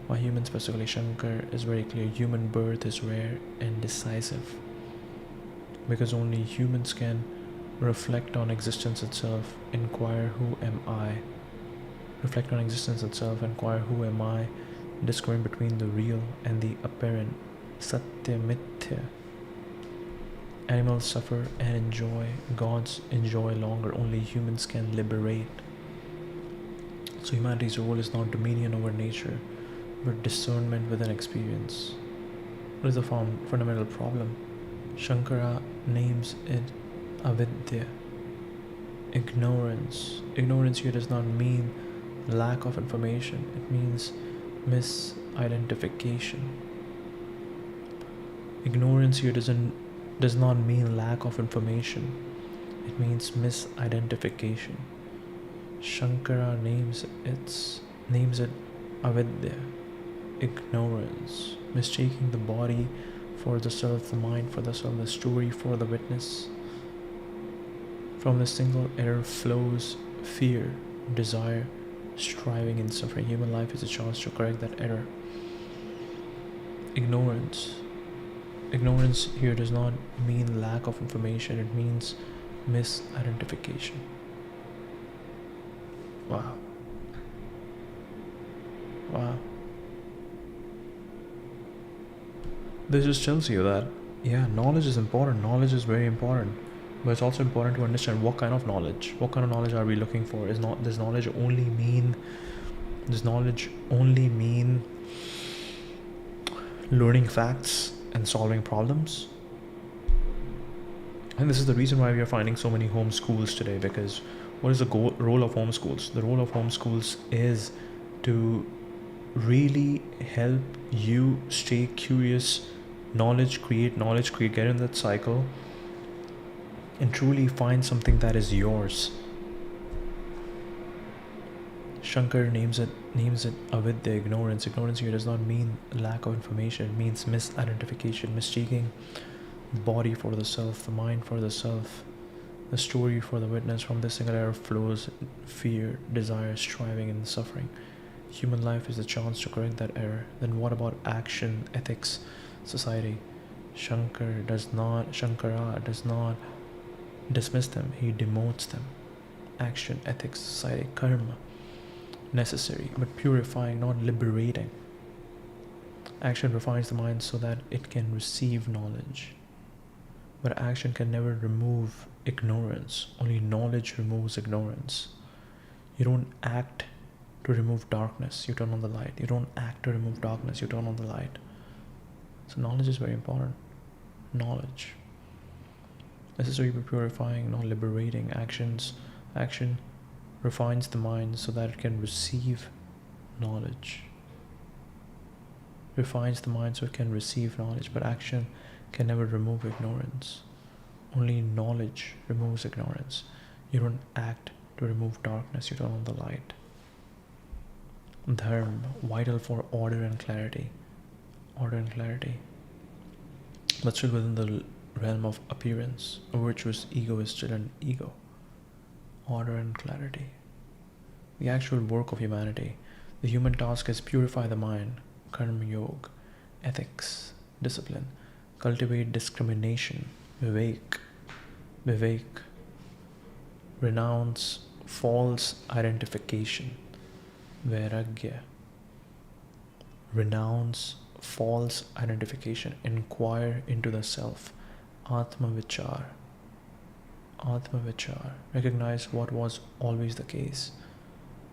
Why human, specifically Shankar, is very clear. Human birth is rare and decisive, because only humans can reflect on existence itself, inquire who am I, reflect on existence itself, inquire who am I, discovering between the real and the apparent, satya mithya. Animals suffer and enjoy, gods enjoy longer, only humans can liberate. So humanity's role is not dominion over nature, but discernment within experience. What is the fundamental problem? Shankara names it avidya, ignorance. Ignorance here does not mean lack of information, it means misidentification. Ignorance here does not mean lack of information, it means misidentification. Shankara names it avidya, ignorance, mistaking the body for the self, the mind for the self, the story for the witness. From this single error flows fear, desire, striving, and suffering. Human life is a chance to correct that error. Ignorance here does not mean lack of information, it means misidentification. Wow. This just tells you that, yeah, knowledge is important, knowledge is very important, but it's also important to understand what kind of knowledge are we looking for. Does knowledge only mean learning facts and solving problems? And this is the reason why we are finding so many homeschools today, because what is the role of homeschools? The role of homeschools is to really help you stay curious, create knowledge, get in that cycle, and truly find something that is yours. Shankar names it avidya, ignorance. Ignorance here does not mean lack of information, it means misidentification, mistaking the body for the self, the mind for the self, the story for the witness. From this single error flows fear, desire, striving, and suffering. Human life is a chance to correct that error. Then what about action, ethics, society? Shankara does not dismiss them, he demotes them. Action, ethics, society, karma, necessary but purifying, not liberating. Action refines the mind so that it can receive knowledge, but action can never remove ignorance. Only knowledge removes ignorance. You don't act to remove darkness, you turn on the light. You don't act to remove darkness, you turn on the light. So knowledge is very important. Knowledge. Necessary for purifying, not liberating actions. Action refines the mind so that it can receive knowledge. Refines the mind so it can receive knowledge, but action can never remove ignorance. Only knowledge removes ignorance. You don't act to remove darkness, you turn on the light. Dharma, vital for order and clarity. Order and clarity. But still within the realm of appearance. A virtuous ego is still an ego. Order and clarity. The actual work of humanity. The human task is purify the mind, karma yoga, ethics, discipline, cultivate discrimination, vivek, renounce false identification, vairagya, renounce false identification, inquire into the self, atma vichar, recognize what was always the case,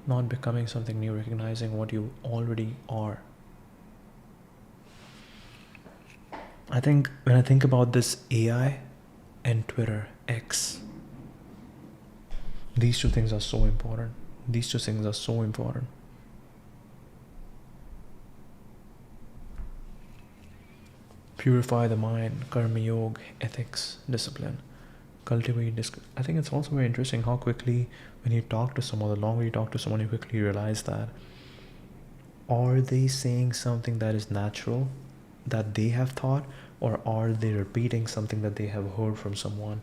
not becoming something new, recognizing what you already are. I think when I think about this AI and Twitter, X, these two things are so important. Purify the mind, karma yoga, ethics, discipline, cultivate I think it's also very interesting how quickly when you talk to someone, the longer you talk to someone, you quickly realize that are they saying something that is natural, that they have thought, or are they repeating something that they have heard from someone?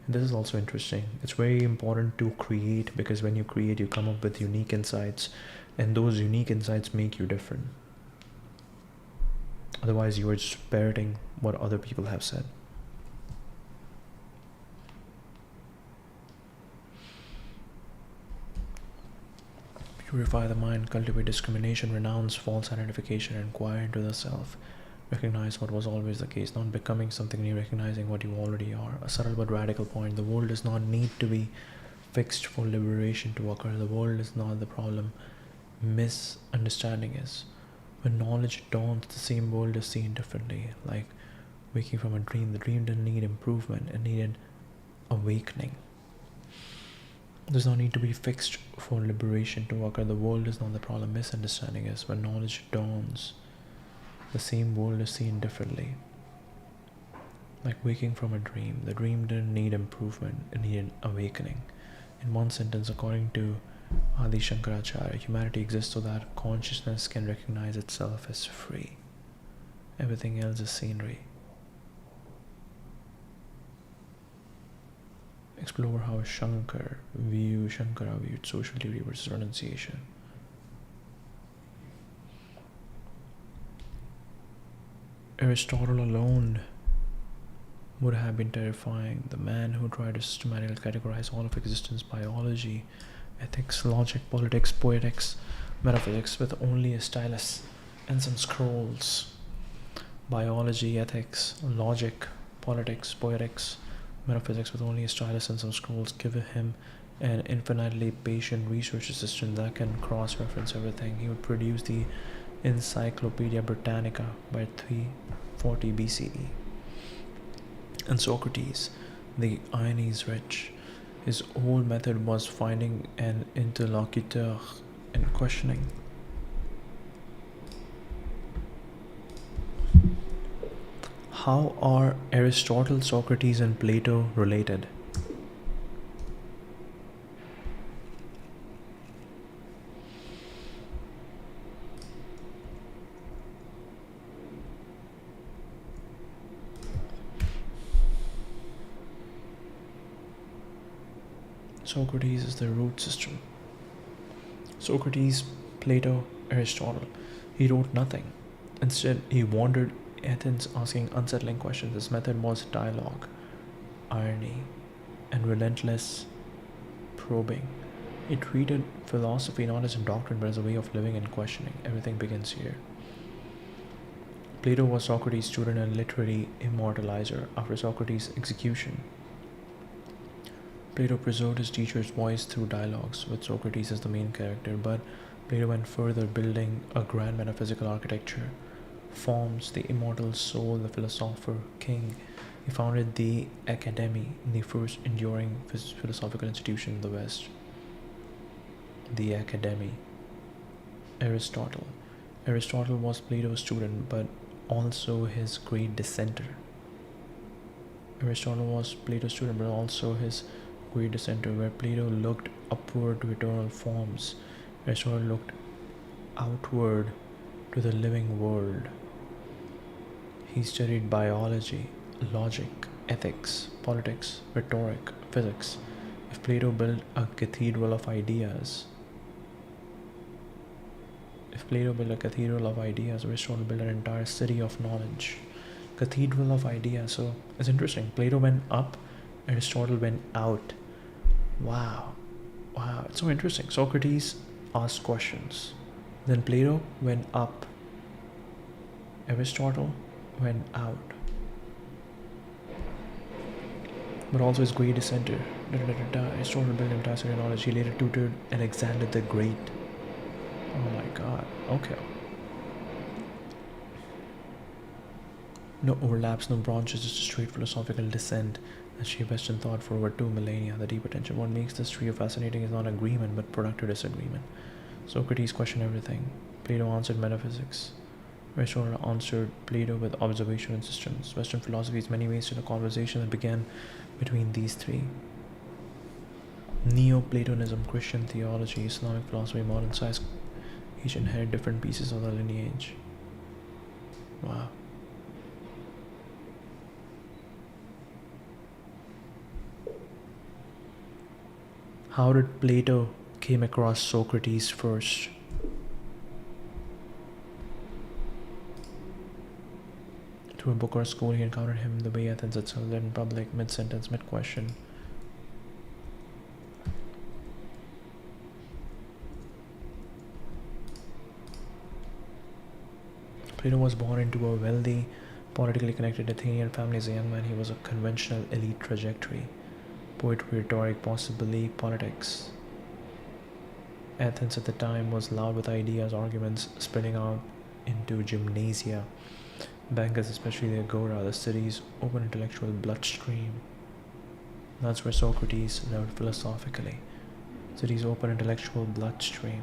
And this is also interesting. It's very important to create, because when you create, you come up with unique insights, and those unique insights make you different. Otherwise, you are just parroting what other people have said. Purify the mind, cultivate discrimination, renounce false identification, inquire into the self. Recognize what was always the case, not becoming something new, recognizing what you already are. A subtle but radical point. The world does not need to be fixed for liberation to occur. The world is not the problem. Misunderstanding is. When knowledge dawns, the same world is seen differently. Like waking from a dream. The dream didn't need improvement, it needed awakening. Does not need to be fixed for liberation to occur. The world is not the problem. Misunderstanding is. When knowledge dawns, the same world is seen differently. Like waking from a dream. The dream didn't need improvement, it needed awakening. In one sentence, according to Adi Shankaracharya, humanity exists so that consciousness can recognize itself as free. Everything else is scenery. Explore how Shankara viewed social duty versus renunciation. Aristotle alone would have been terrifying. The man who tried to systematically categorize all of existence, biology, ethics, logic, politics, poetics, metaphysics, with only a stylus and some scrolls. Biology, ethics, logic, politics, poetics, metaphysics, with only a stylus and some scrolls. Give him an infinitely patient research assistant that can cross-reference everything. He would produce the Encyclopedia Britannica by 340 BCE. And Socrates, the irony is rich. His whole method was finding an interlocutor and questioning. How are Aristotle, Socrates, and Plato related? Socrates is the root system. Socrates, Plato, Aristotle. He wrote nothing. Instead, he wandered Athens asking unsettling questions. His method was dialogue, irony, and relentless probing. He treated philosophy not as a doctrine but as a way of living and questioning. Everything begins here. Plato was Socrates' student and literary immortalizer. After Socrates' execution, Plato preserved his teacher's voice through dialogues, with Socrates as the main character, but Plato went further, building a grand metaphysical architecture, forms, the immortal soul, the philosopher, king. He founded the Academy, the first enduring philosophical institution in the West. The Academy. Aristotle. Aristotle was Plato's student, but also his great dissenter. Aristotle was Plato's student, but also his great dissenter. Where Plato looked upward to eternal forms, Aristotle looked outward to the living world. He studied biology, logic, ethics, politics, rhetoric, physics. If Plato built a cathedral of ideas, Aristotle built an entire city of knowledge. Cathedral of ideas. So it's interesting. Plato went up, Aristotle went out. Wow, it's so interesting. Socrates asked questions, then Plato went up, Aristotle went out, but also his great dissenter. Aristotle built an entire city of knowledge. He later tutored Alexander the Great. Oh my god. Okay. No overlaps, no branches, just a straight philosophical descent that shaped Western thought for over 2 millennia. The deeper tension, what makes this trio fascinating is not agreement, but productive disagreement. Socrates questioned everything. Plato answered metaphysics. Aristotle answered Plato with observation and systems. Western philosophy is many ways to the conversation that began between these three. Neoplatonism, Christian theology, Islamic philosophy, modern science, each inherit different pieces of the lineage. Wow. How did Plato came across Socrates first? Through a book or school, he encountered him the way Athens itself, then in public, mid-sentence, mid-question. Plato was born into a wealthy, politically connected Athenian family. As a young man, he was a conventional elite trajectory. Poetry, rhetoric, possibly politics. Athens at the time was loud with ideas, arguments spreading out into gymnasia. Bankers, especially the agora, the city's open intellectual bloodstream. That's where Socrates lived philosophically. City's open intellectual bloodstream.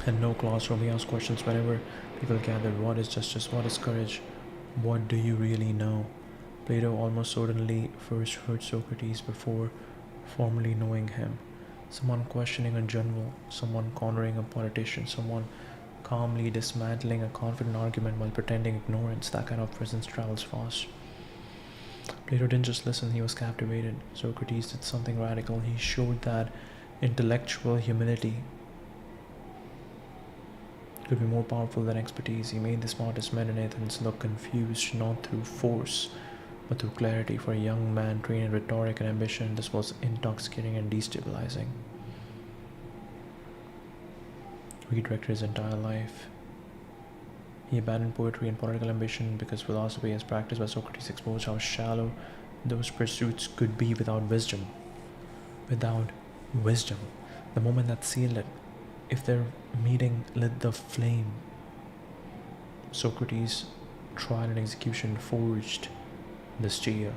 And no classroom. He asked questions whenever people gathered. What is justice? What is courage? What do you really know? Plato almost certainly first heard Socrates before formally knowing him. Someone questioning a general, someone cornering a politician, someone calmly dismantling a confident argument while pretending ignorance. That kind of presence travels fast. Plato didn't just listen, he was captivated. Socrates did something radical. He showed that intellectual humility could be more powerful than expertise. He made the smartest men in Athens look confused, not through force, but through clarity. For a young man trained in rhetoric and ambition, this was intoxicating and destabilizing. Redirected his entire life. He abandoned poetry and political ambition because philosophy, as practiced by Socrates, exposed how shallow those pursuits could be without wisdom. Without wisdom. The moment that sealed it. If their meeting lit the flame, Socrates' trial and execution forged the steel.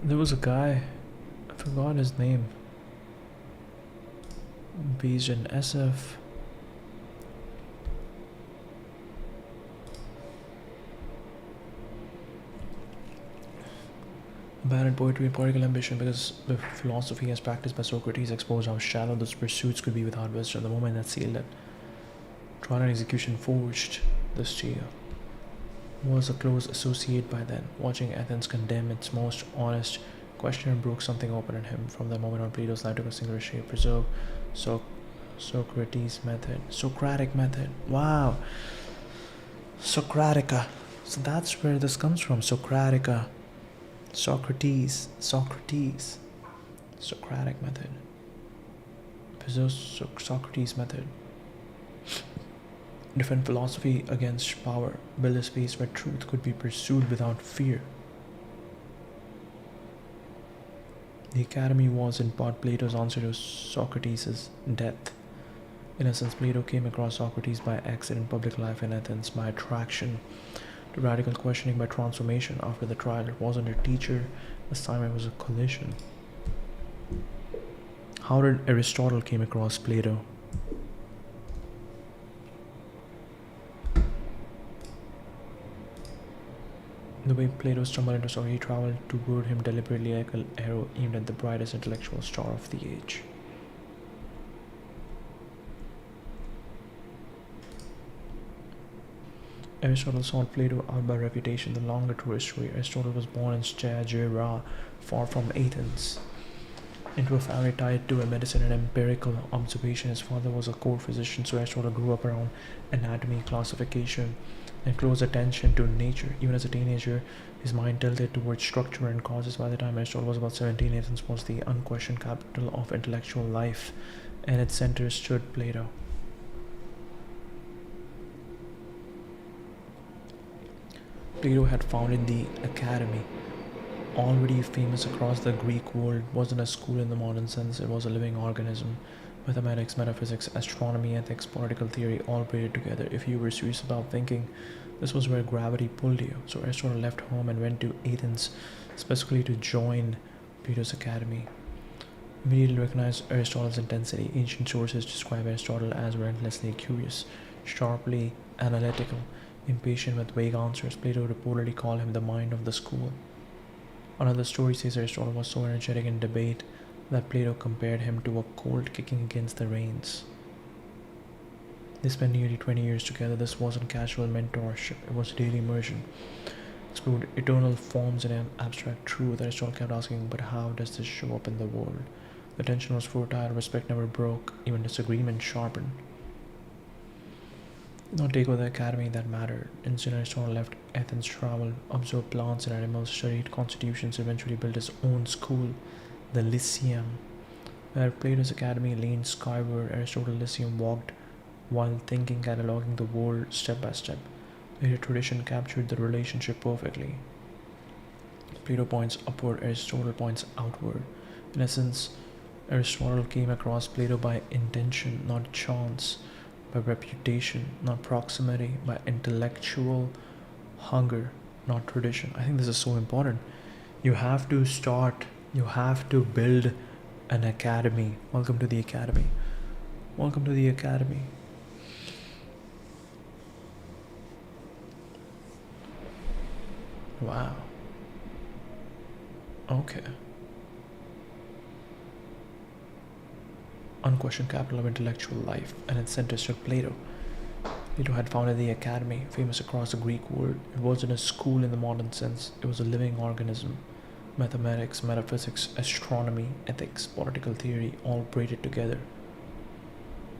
There was a guy, I forgot his name, based in SF. Abandoned poetry and political ambition, because the philosophy as practiced by Socrates exposed how shallow those pursuits could be without wisdom. The moment that sealed it, trial and execution forged this steel. Was a close associate by then. Watching Athens condemn its most honest questioner broke something open in him. From that moment on, Plato's life took a singular shape. Preserve Socrates method. Socratic method. Wow. Socratica. So that's where this comes from. Socratica. Socrates. Socratic method. Preserve Socrates method. Defend philosophy against power. Build a space where truth could be pursued without fear. The academy was in part Plato's answer to Socrates' death. In essence, Plato came across Socrates by accident in public life in Athens, by attraction to radical questioning, by transformation. After the trial, it wasn't a teacher assignment, it was a collision. How did Aristotle came across Plato? The way Plato stumbled into Socrates, he traveled toward him deliberately like an arrow aimed at the brightest intellectual star of the age. Aristotle sought Plato out by reputation. The longer true history, Aristotle was born in Stagira, far from Athens, into a family tied to a medicine and empirical observation. His father was a court physician, so Aristotle grew up around anatomy, classification, and close attention to nature. Even as a teenager, his mind tilted towards structure and causes. By the time Aristotle was about 17, Athens was the unquestioned capital of intellectual life, and its center stood Plato. Plato had founded the academy, already famous across the Greek world. It wasn't a school in the modern sense, it was a living organism. Mathematics, metaphysics, astronomy, ethics, political theory, all braided together. If you were serious about thinking, this was where gravity pulled you. So Aristotle left home and went to Athens, specifically to join Plato's academy. Immediately recognized Aristotle's intensity. Ancient sources describe Aristotle as relentlessly curious, sharply analytical, impatient with vague answers. Plato reportedly called him the mind of the school. Another story says Aristotle was so energetic in debate that Plato compared him to a colt kicking against the reins. They spent nearly 20 years together. This wasn't casual mentorship, it was daily immersion. Explored eternal forms and abstract truth. Aristotle kept asking, but how does this show up in the world? The tension was fertile, respect never broke, even disagreement sharpened. Not take over the academy that mattered. Instead, Aristotle left Athens, traveled, observed plants and animals, studied constitutions, eventually built his own school, the Lyceum. Where Plato's academy leaned skyward, Aristotle's Lyceum walked while thinking, cataloging the world step by step. Later tradition captured the relationship perfectly. Plato points upward, Aristotle points outward. In essence, Aristotle came across Plato by intention, not chance, by reputation, not proximity, by intellectual hunger, not tradition. I think this is so important. You have to build an academy. Welcome to the academy. Welcome to the academy. Wow. Okay. Unquestioned capital of intellectual life, and its center stood Plato. Plato had founded the academy, famous across the Greek world. It wasn't a school in the modern sense, it was a living organism. Mathematics, metaphysics, astronomy, ethics, political theory, all braided together.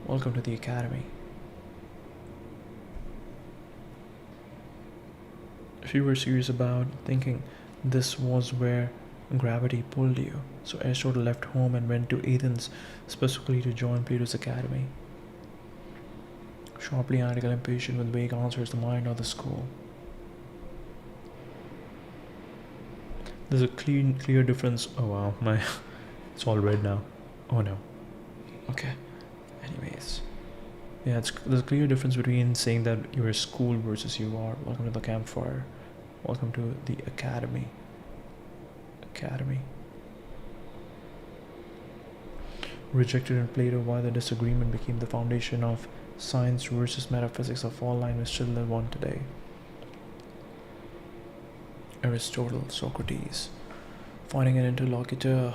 Welcome to the academy. If you were serious about thinking, this was where gravity pulled you. So Aristotle left home and went to Athens, specifically to join Plato's academy. Sharply analytical, impatient with vague answers, the mind of the school. There's a clear difference. Oh wow, it's all red now. Oh no. Okay. Anyways. Yeah, there's a clear difference between saying that you're a school versus you are. Welcome to the campfire. Welcome to the academy. Rejected in Plato, why the disagreement became the foundation of science versus metaphysics, a fault line we still live on today. Aristotle, Socrates. finding an interlocutor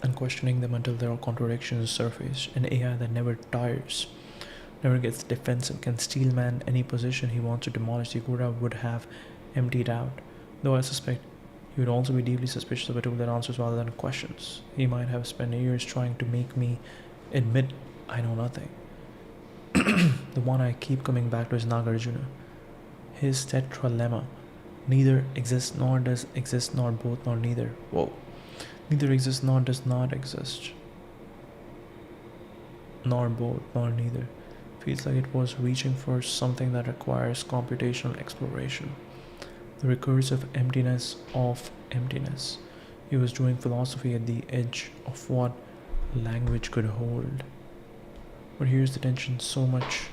and questioning them until there are contradictions surface. An AI that never tires, never gets defensive, can steel man any position he wants to demolish. The Gura would have emptied out, though I suspect he would also be deeply suspicious of a tool that answers rather than questions. He might have spent years trying to make me admit I know nothing. The one I keep coming back to is Nagarjuna. His tetralemma: neither exists nor does exist, nor both nor neither. Whoa. Neither exists nor does not exist. Nor both nor neither. Feels like it was reaching for something that requires computational exploration. The recursive emptiness of emptiness. He was doing philosophy at the edge of what language could hold. But here's the tension: so much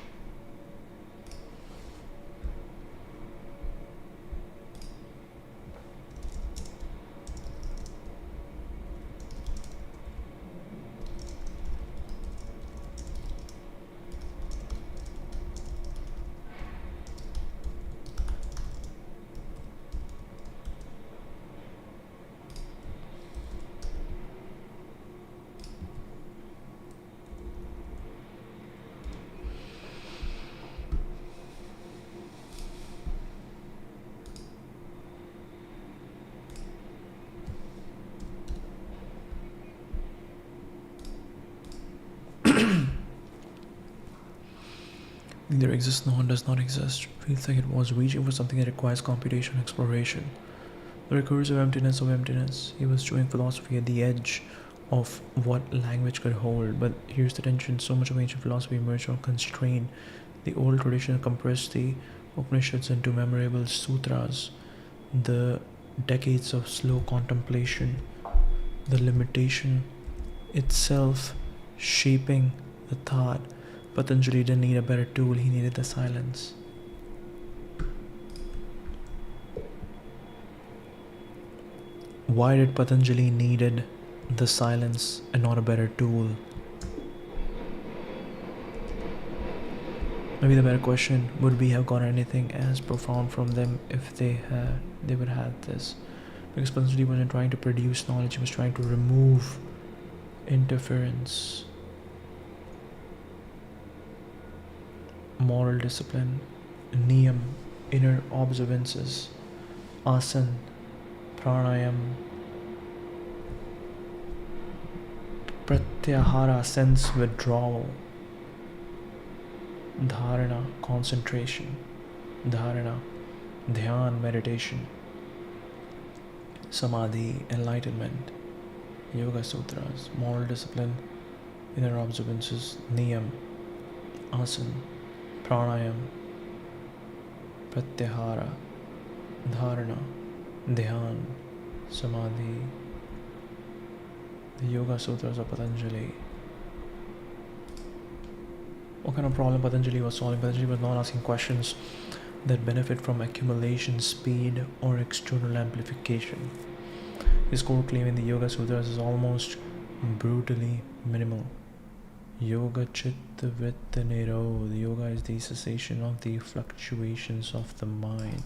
neither exists nor does not exist. Feels like it was reaching for something that requires computation and exploration. The recursive emptiness of emptiness. He was doing philosophy at the edge of what language could hold. But here's the tension: so much of ancient philosophy emerged from constraint. The old tradition compressed the Upanishads into memorable sutras. The decades of slow contemplation, the limitation itself shaping the thought. Patanjali didn't need a better tool, he needed the silence. Why did Patanjali needed the silence and not a better tool? Maybe the better question: would we have gotten anything as profound from them if they would have had this? Because Patanjali wasn't trying to produce knowledge, he was trying to remove interference. Moral discipline, niyam, inner observances, asan, pranayam, pratyahara, sense withdrawal, dharana, concentration, dharana, dhyan, meditation, samadhi, enlightenment, yoga sutras, moral discipline, inner observances, niyam, asan, pranayam, pratyahara, dharana, dhyan, samadhi, the yoga sutras of Patanjali. What kind of problem Patanjali was solving? Patanjali was not asking questions that benefit from accumulation, speed, or external amplification. His core claim in the Yoga Sutras is almost brutally minimal. Yoga chitta vritta nirodha. Yoga is the cessation of the fluctuations of the mind.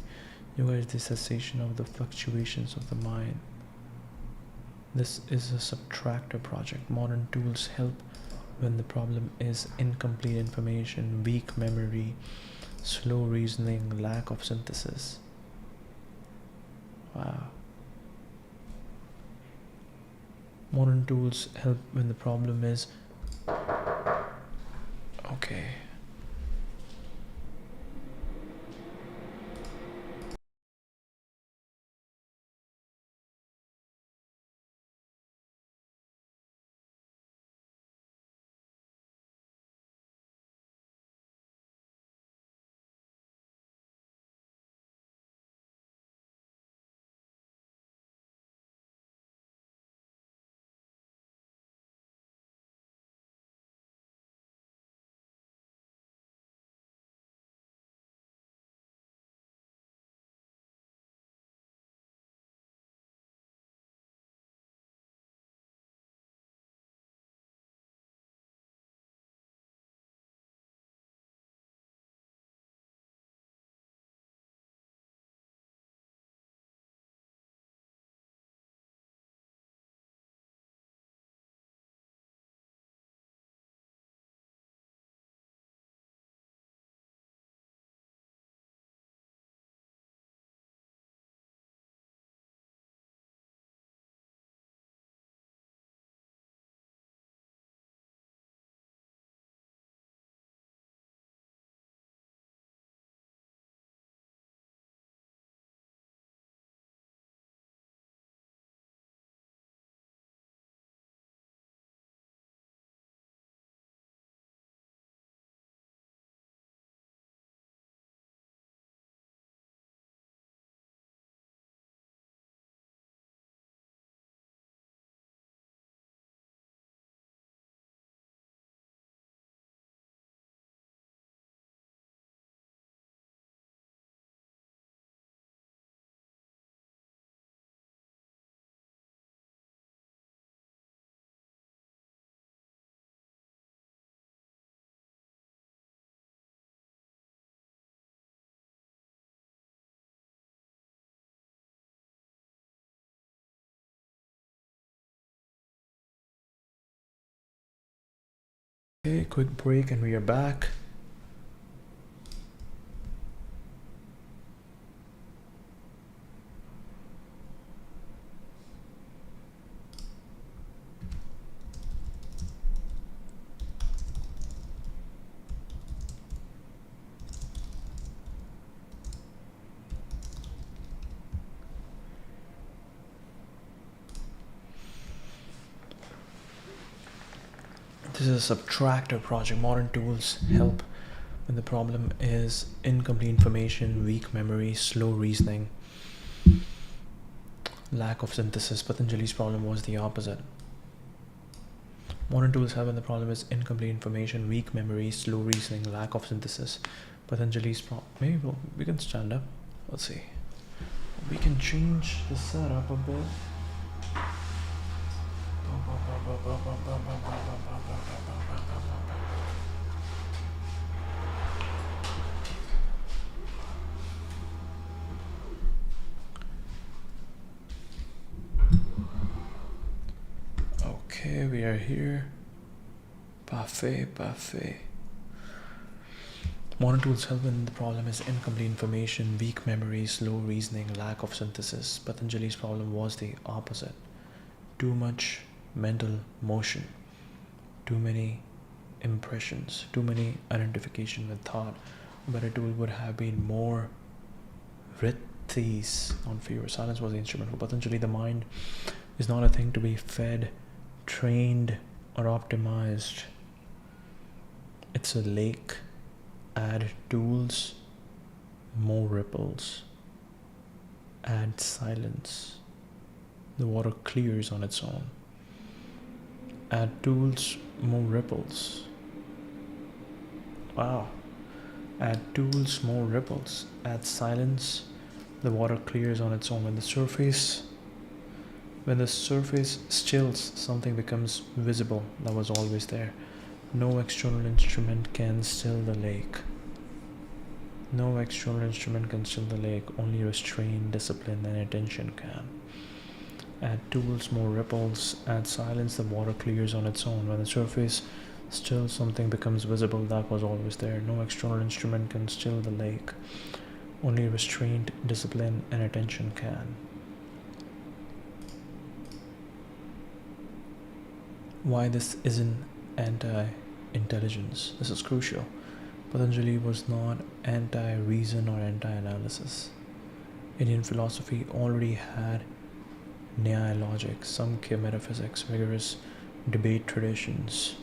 Yoga is the cessation of the fluctuations of the mind. This is a subtractor project. Modern tools help when the problem is incomplete information, weak memory, slow reasoning, lack of synthesis. Wow. Modern tools help when the problem is okay. Okay, quick break and we are back. This is a subtractor project. Modern tools help when the problem is incomplete information, weak memory, slow reasoning, lack of synthesis. Patanjali's problem was the opposite. Modern tools help when the problem is incomplete information, weak memory, slow reasoning, lack of synthesis. Patanjali's problem. Maybe we can stand up. Let's see. We can change the setup a bit. Okay, we are here. Parfait. Modern tools help when the problem is incomplete information, weak memory, slow reasoning, lack of synthesis. Patanjali's problem was the opposite. Too much mental motion, too many impressions, too many identification with thought. A better tool would have been more vrittis, on fewer. Silence was the instrument. For Patanjali, the mind is not a thing to be fed, trained, or optimized. It's a lake. Add tools, more ripples. Add silence. The water clears on its own. Add tools, more ripples. Wow. Add tools, more ripples. Add silence. The water clears on its own. When the surface stills, something becomes visible that was always there. No external instrument can still the lake. No external instrument can still the lake. Only restraint, discipline, and attention can. Add tools, more ripples. Add silence, the water clears on its own. When the surface stills, something becomes visible that was always there. No external instrument can still the lake. Only restraint, discipline, and attention can. Why this isn't anti-intelligence? This is crucial. Patanjali was not anti-reason or anti-analysis. Indian philosophy already had Nyaya logic, Samkhya metaphysics, rigorous debate traditions.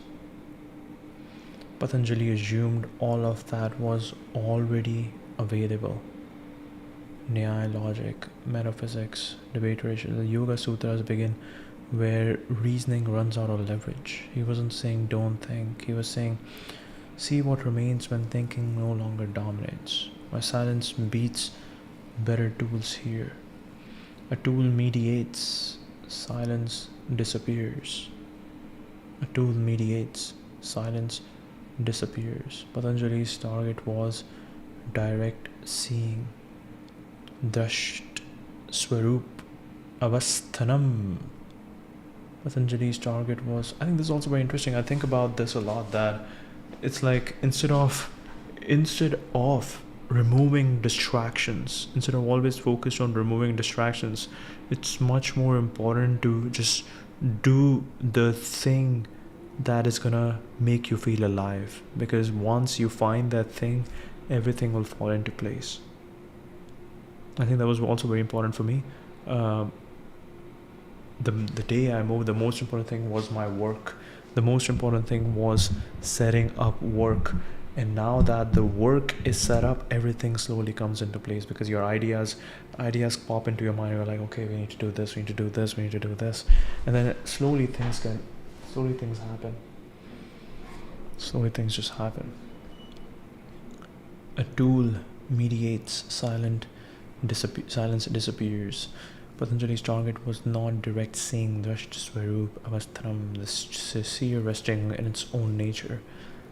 Patanjali assumed all of that was already available. Nyaya logic, metaphysics, debate traditions. The Yoga Sutras begin where reasoning runs out of leverage. He wasn't saying don't think. He was saying see what remains when thinking no longer dominates. My silence beats better tools here. A tool mediates, silence disappears. A tool mediates, silence disappears. Patanjali's target was direct seeing. Drasht Swarup Avasthanam. Patanjali's target was, I think this is also very interesting. I think about this a lot, that it's like instead of removing distractions, instead of always focused on removing distractions, it's much more important to just do the thing that is gonna make you feel alive, because once you find that thing, everything will fall into place. I think that was also very important for me. The day I moved, the most important thing was my work. The most important thing was setting up work. And now that the work is set up, everything slowly comes into place, because your ideas pop into your mind. You're like, okay, we need to do this, we need to do this, we need to do this. And then slowly things happen. Slowly things just happen. A tool mediates, silence disappears. Patanjali's target was not direct seeing, drasht swarup avasthanam, the seer resting in its own nature.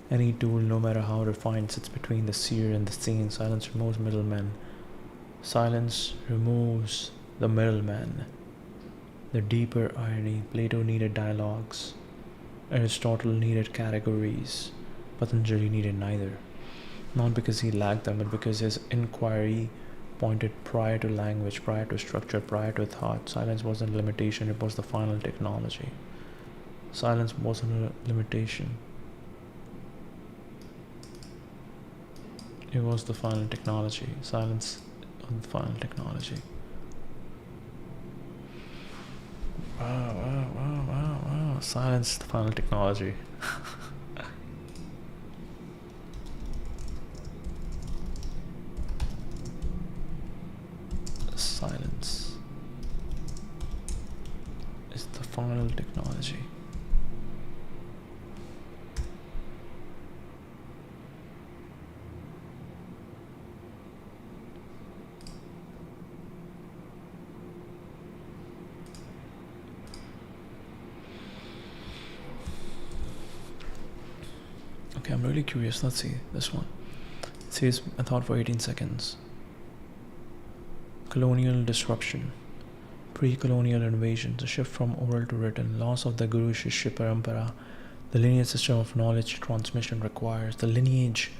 Any tool, no matter how refined, sits between the seer and the seen. Silence removes middlemen. Silence removes the middleman. The deeper irony. Plato needed dialogues. Aristotle needed categories. Patanjali needed neither. Not because he lacked them, but because his inquiry pointed prior to language, prior to structure, prior to thought. Silence wasn't a limitation, it was the final technology. Silence wasn't a limitation. It was the final technology. Silence was the final technology. Wow. Silence, the final technology. Silence is the final technology. Okay, I'm really curious. Let's see this one. It says, a thought for 18 seconds. Colonial disruption, pre-colonial invasion, the shift from oral to written, loss of the Guru Shishya Parampara, the lineage system of knowledge transmission requires the lineage.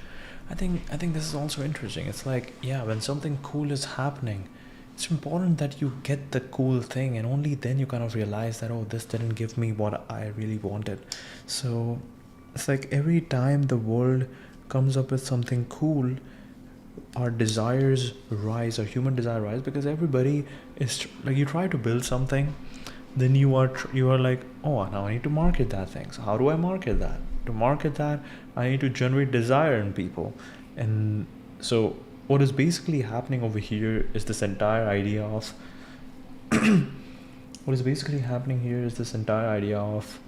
I think this is also interesting. It's like, yeah, when something cool is happening, it's important that you get the cool thing, and only then you kind of realize that, oh, this didn't give me what I really wanted. So it's like every time the world comes up with something cool, our desires rise, our human desire rise, because everybody is like, you try to build something, then you are like, oh, now I need to market that thing. So how do I market that? To market that, I need to generate desire in people. And so what is basically happening over here is this entire idea of what is basically happening here is this entire idea of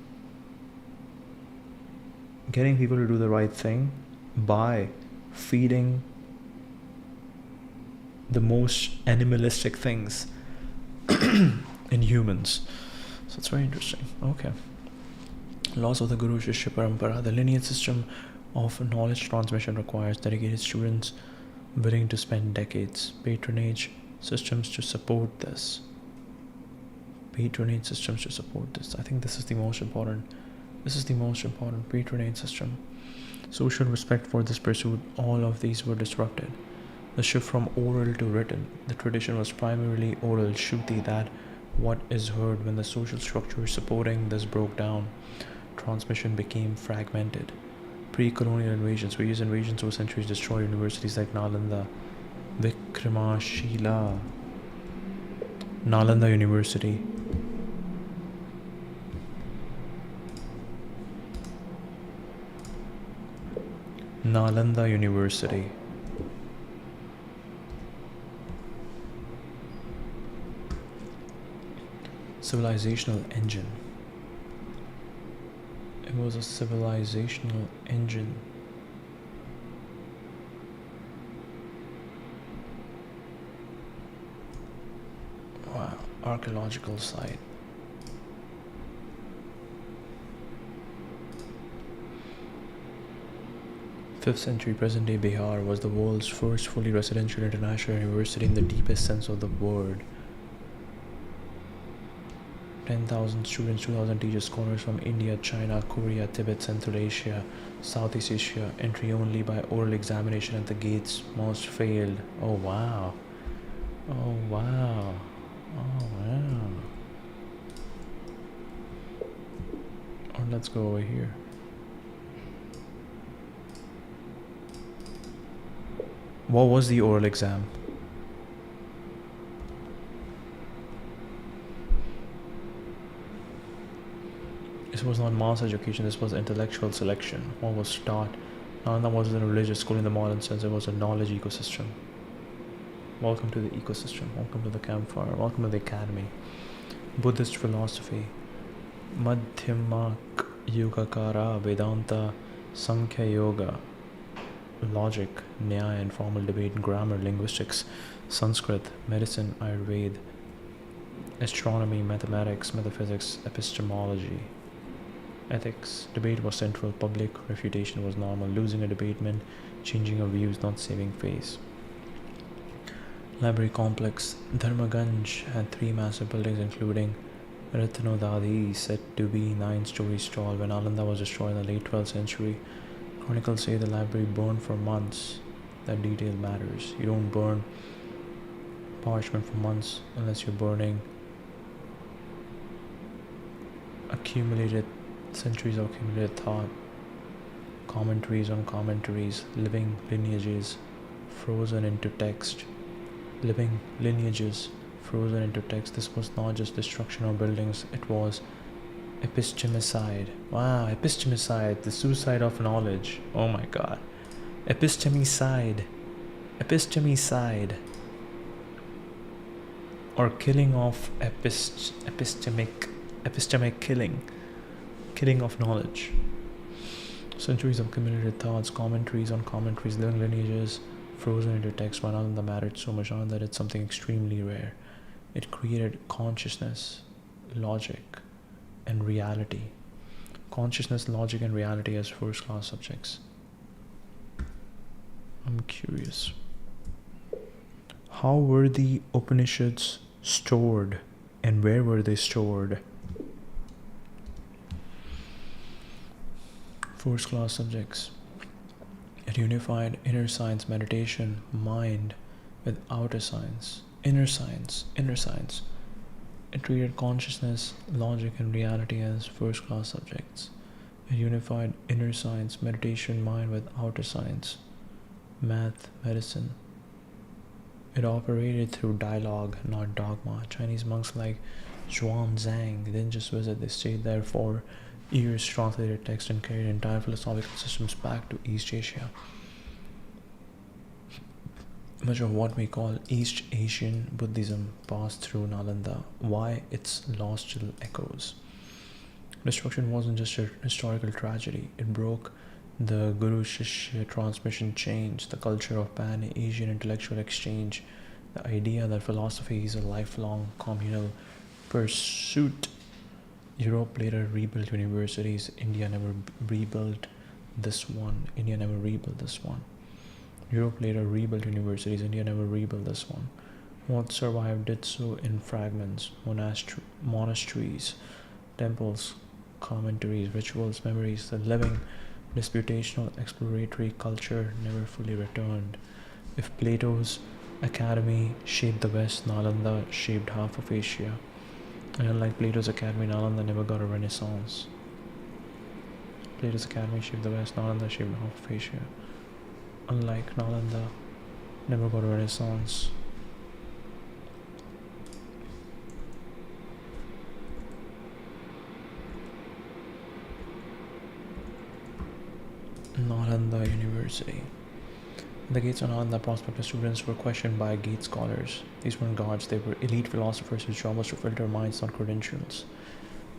getting people to do the right thing by feeding the most animalistic things in humans. So it's very interesting. Okay. Loss of the Guru Shishya Parampara. The lineage system of knowledge transmission requires dedicated students willing to spend decades. Patronage systems to support this. Patronage systems to support this. I think this is the most important. This is the most important patronage system. Social respect for this pursuit. All of these were disrupted. The shift from oral to written. The tradition was primarily oral, Shruti, that what is heard. When the social structure supporting this broke down, transmission became fragmented. Pre-colonial invasions. Various invasions over centuries destroyed universities like Nalanda, Vikramashila, Nalanda University. Nalanda University. Civilizational engine. It was a civilizational engine. Wow, archaeological site. Fifth century present-day Bihar was the world's first fully residential international university in the deepest sense of the word. 10,000 students, 2,000 teachers, scholars from India, China, Korea, Tibet, Central Asia, Southeast Asia. Entry only by oral examination at the gates. Most failed. Oh wow. Oh wow. Oh wow. Or let's go over here. What was the oral exam? This was not mass education, this was intellectual selection. What was taught? Nalanda wasn't a religious school in the modern sense, it was a knowledge ecosystem. Welcome to the ecosystem, welcome to the campfire, welcome to the academy. Buddhist philosophy. Madhyamak Yogakara, Vedanta, Sankhya Yoga. Logic, Nyaya, informal debate, grammar, linguistics, Sanskrit, medicine, Ayurveda, astronomy, mathematics, metaphysics, epistemology. Ethics. Debate was central, public refutation was normal. Losing a debate meant changing your views, not saving face. Library complex. Dharmaganj had 3 massive buildings including Ratnodadi is said to be 9 stories tall. When Nalanda was destroyed in the late 12th century, chronicles say the library burned for months. That detail matters. You don't burn parchment for months unless you're burning accumulated centuries of accumulated thought, commentaries on commentaries, living lineages frozen into text. Living lineages frozen into text. This was not just destruction of buildings, it was epistemicide. Wow, epistemicide, the suicide of knowledge. Oh my god. Epistemicide. Epistemicide. Or killing of epistemic killing of knowledge. Centuries of accumulated thoughts, commentaries on commentaries, living lineages frozen into text. Mananam mattered so much on that it's something extremely rare. It created consciousness, logic, and reality. Consciousness, logic, and reality as first class subjects. I'm curious. How were the Upanishads stored, and where were they stored? First class subjects. It unified inner science, meditation, mind with outer science. Inner science. It treated consciousness, logic, and reality as first class subjects. It unified inner science, meditation, mind with outer science, math, medicine. It operated through dialogue, not dogma. Chinese monks like Zhuang Zhang didn't just visit, they stayed there for years, translated text, and carried entire philosophical systems back to East Asia. Much of what we call East Asian Buddhism passed through Nalanda. Why it's lost still echoes. Destruction wasn't just a historical tragedy. It broke the Guru Shishya transmission chains, the culture of Pan-Asian intellectual exchange, the idea that philosophy is a lifelong communal pursuit. Europe later rebuilt universities. India never rebuilt this one. Europe later rebuilt universities. India never rebuilt this one. What survived did so in fragments, monasteries, temples, commentaries, rituals, memories. The living, disputational, exploratory culture never fully returned. If Plato's academy shaped the West, Nalanda shaped half of Asia. And unlike Plato's academy, Nalanda never got a renaissance. Plato's academy shaped the West, Nalanda shaped half of Asia. Unlike Nalanda, never got a renaissance. Nalanda University. The gates of Nalanda prospective students were questioned by gate scholars. These weren't gods, they were elite philosophers whose job was to filter minds, not credentials.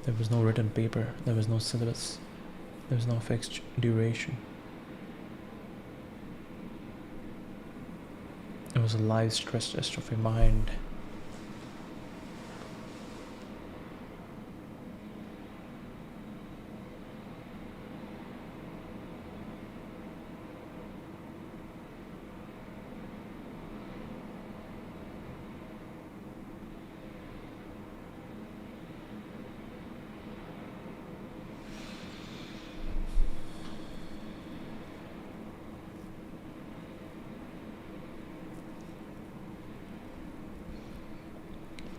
There was no written paper, there was no syllabus, there was no fixed duration. It was a live stress test of your mind.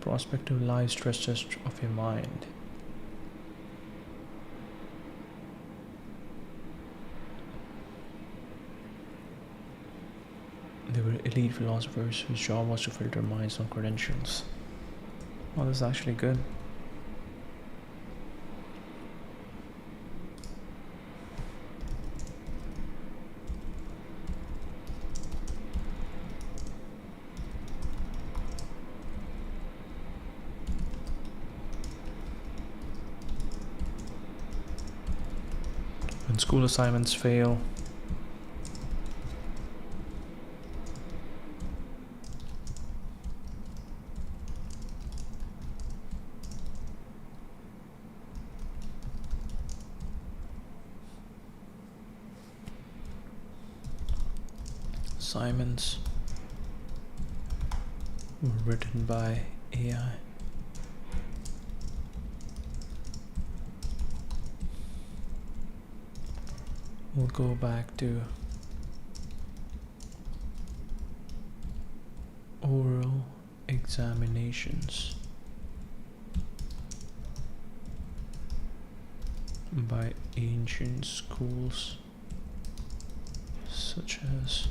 Prospective live stress test of your mind. They were elite philosophers whose job was to filter minds, not credentials. Oh, this is actually good. When school assignments fail, assignments were written by AI. We'll go back to oral examinations by ancient schools such as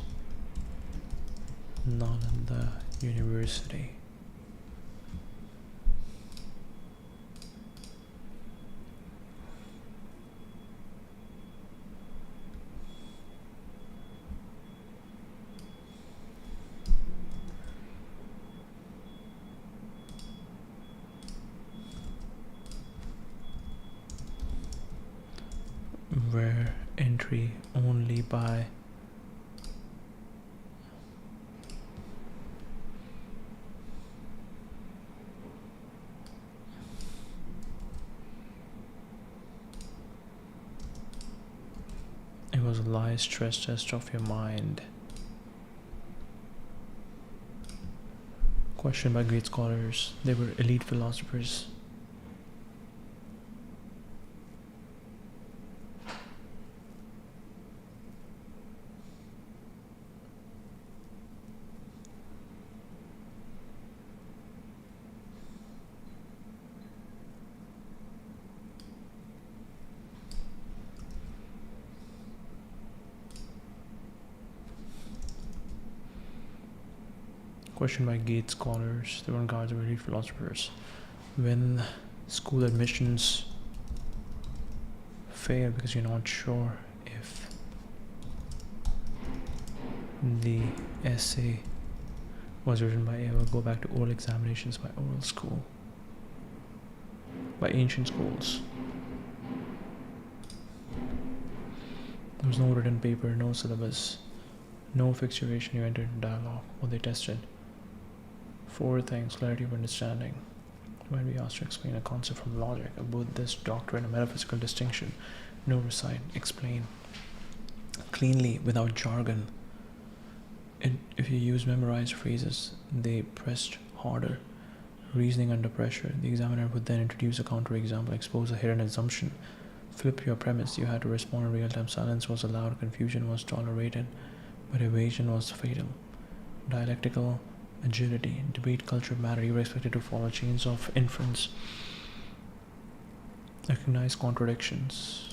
Nalanda University. Where entry only by it was a live stress test of your mind. Questioned by great scholars. They were elite philosophers. Questioned by gate scholars, they were guards of elite philosophers. When school admissions fail because you're not sure if the essay was written by Eva, go back to oral examinations by oral school, by ancient schools. There was no written paper, no syllabus, no fixed duration. You entered in dialogue. What they tested: 4 things: clarity of understanding. You might be asked to explain a concept from logic, a Buddhist doctrine, a metaphysical distinction. No recite, explain cleanly without jargon. If you use memorized phrases, they pressed harder. Reasoning under pressure. The examiner would then introduce a counterexample, expose a hidden assumption, flip your premise. You had to respond in real time. Silence was allowed, confusion was tolerated, but evasion was fatal. Dialectical agility. Debate culture mattered. You were expected to follow chains of inference, recognize contradictions.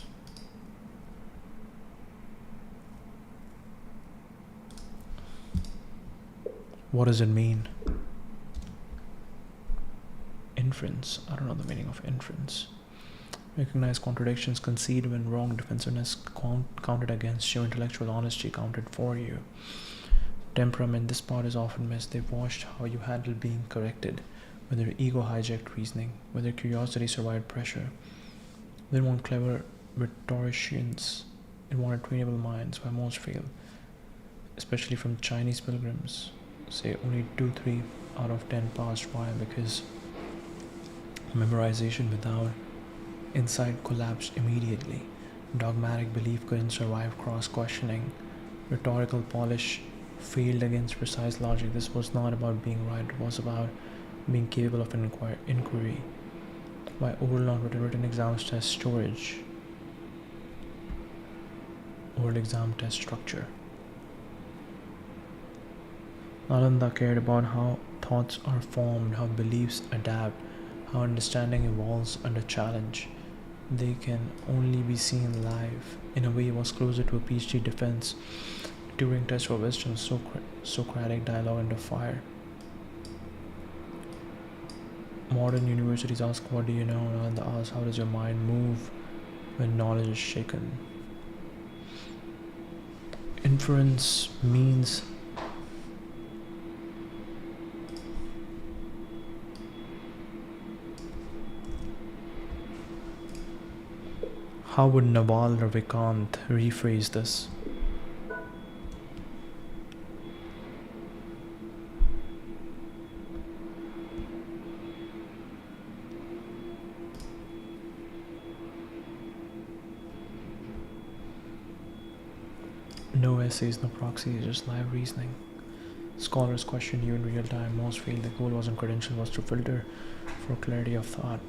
What does it mean? Inference. I don't know the meaning of inference. Recognize contradictions, concede when wrong, defensiveness counted against you, intellectual honesty counted for you. Temperament, this part is often missed. They watched how you handled being corrected, whether ego hijacked reasoning, whether curiosity survived pressure. They didn't want clever rhetoricians, they wanted trainable minds, where most fail, especially from Chinese pilgrims. Say only 2-3 out of 10 passed. Why? Because memorization without insight collapsed immediately. Dogmatic belief couldn't survive cross-questioning. Rhetorical polish failed against precise logic. This was not about being right, it was about being capable of an inquiry. By oral, not written exams test storage. Oral exam test structure. Nalanda cared about how thoughts are formed, how beliefs adapt, how understanding evolves under challenge. They can only be seen live. In a way, it was closer to a PhD defense. Turing test for wisdom, Socratic dialogue under fire. Modern universities ask, what do you know? And ask, how does your mind move when knowledge is shaken? Inference means how would Naval Ravikant rephrase this? No essays, no proxies, just live reasoning. Scholars question you in real time. Most feel the goal wasn't credential, was to filter for clarity of thought.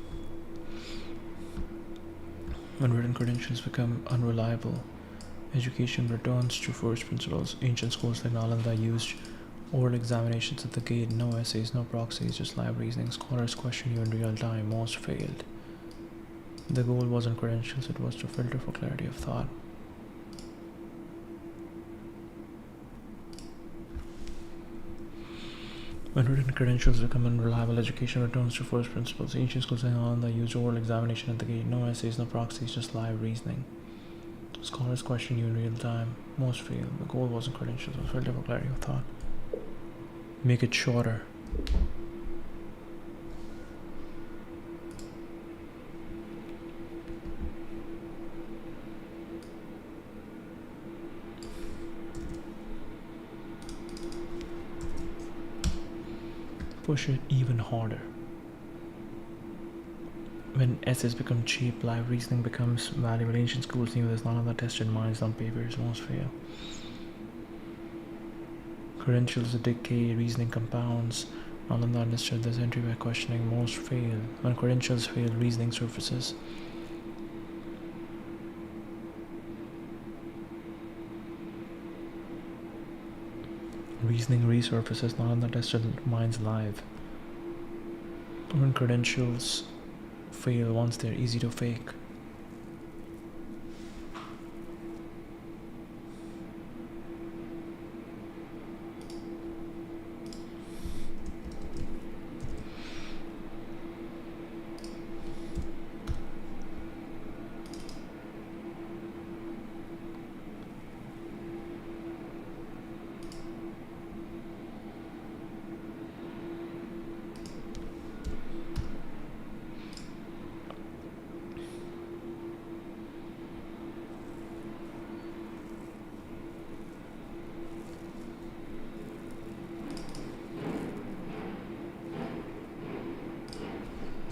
When written credentials become unreliable, Education returns to first principles. Ancient schools like Nalanda used oral examinations at the gate, no essays, no proxies, just live reasoning. Scholars question you in real time. Most failed. The goal wasn't credentials, it was to filter for clarity of thought. When written credentials become unreliable, education returns to first principles. Ancient schools like Nalanda used oral examination at the gate, no essays, no proxies, just live reasoning. Scholars question you in real time. Most fail. The goal wasn't credentials, it was filter for clarity of thought. Make it shorter. Push it even harder. When essays become cheap, live reasoning becomes valuable. Ancient schools knew there's none of the tested minds on papers. Most fail. Credentials decay, reasoning compounds. None of them understood this entry by questioning. Most fail. When credentials fail, reasoning surfaces. Reasoning resurfaces, none of the tested minds live. When credentials fail once they're easy to fake.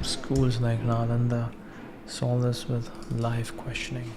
Schools like Nalanda solve this with live questioning.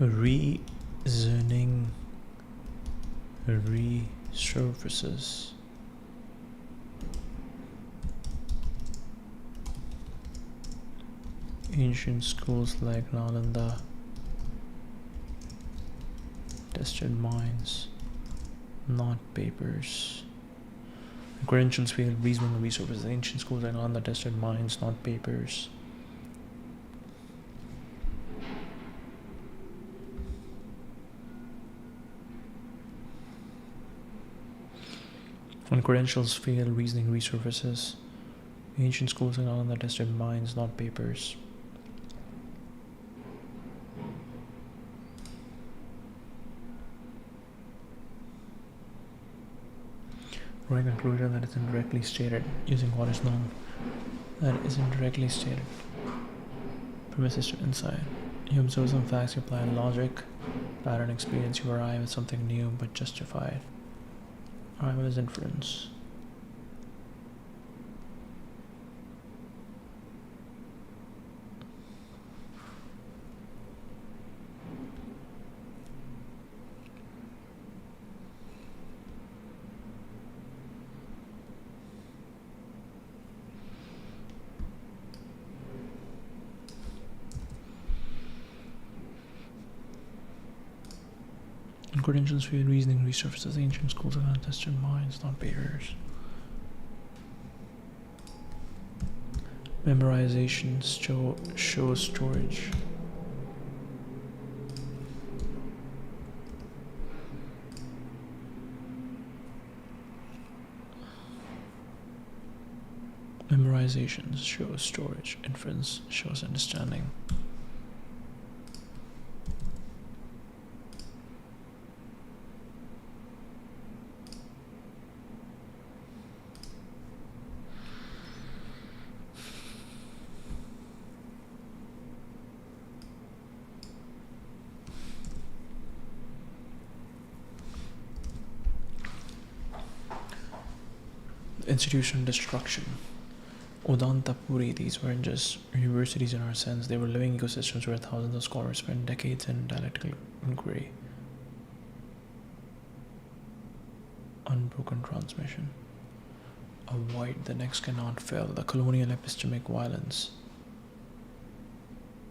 Reasoning resurfaces. Ancient schools like Nalanda tested minds, not papers. Credentials fail, reasoning resurfaces. Ancient schools like Nalanda tested minds, not papers. When credentials fail, reasoning resurfaces. Ancient schools and all that tested minds, not papers. Drawing a conclusion that isn't directly stated, using what is known that isn't directly stated. Premises to insight. You observe some facts, you apply logic, pattern, experience, you arrive at something new but justified. Arrival is inference. credentials for your reasoning resurfaces ancient schools of untested minds, not barriers. Memorization shows storage. Memorization shows storage. Inference shows understanding. Institutional destruction. Udantapuri, these weren't just universities in our sense, they were living ecosystems where thousands of scholars spent decades in dialectical inquiry. Unbroken transmission. A void the next cannot fill. The colonial epistemic violence.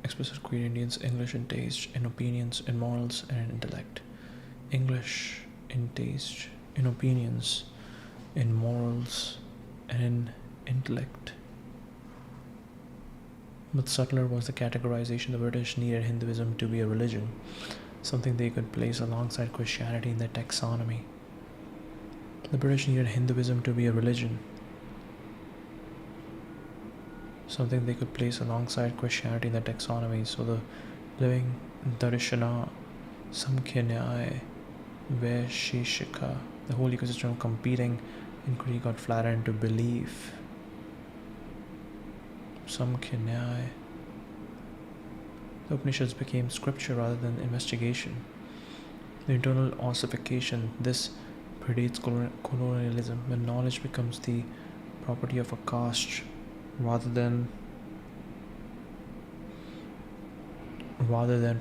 Explicit queer Indians, English in taste, in opinions, in morals, and in intellect. English in taste, in opinions, in morals, and in intellect. But subtler was the categorization. The British needed Hinduism to be a religion, something they could place alongside Christianity in their taxonomy. The British needed Hinduism to be a religion, something they could place alongside Christianity in their taxonomy. So the living Darshana, Samkhya, Vaisheshika, the whole ecosystem of competing inquiry got flattened into belief. Samkhya. The Upanishads became scripture rather than investigation. The internal ossification, this predates colonialism, when knowledge becomes the property of a caste rather than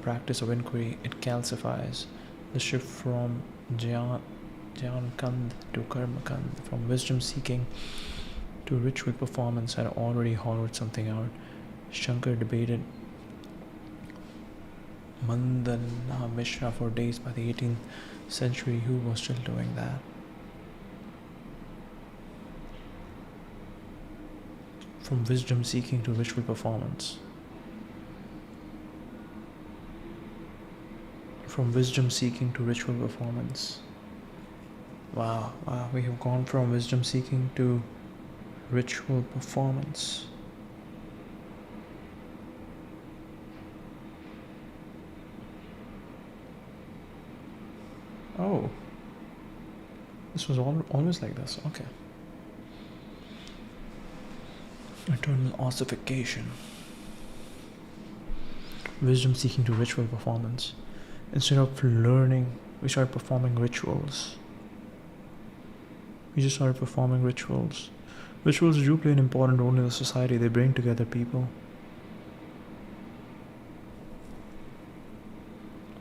practice of inquiry. It calcifies. The shift from Jnana Kand to Karma Kand, from wisdom seeking to ritual performance, had already hollowed something out. Shankar debated Mandana Mishra for days. By the 18th century, who was still doing that? From wisdom seeking to ritual performance. From wisdom seeking to ritual performance. Wow, we have gone from wisdom seeking to ritual performance. Oh, this was always like this. Okay. Eternal ossification. Wisdom seeking to ritual performance. Instead of learning, we started performing rituals. We just started performing rituals. Rituals do play an important role in the society. They bring together people.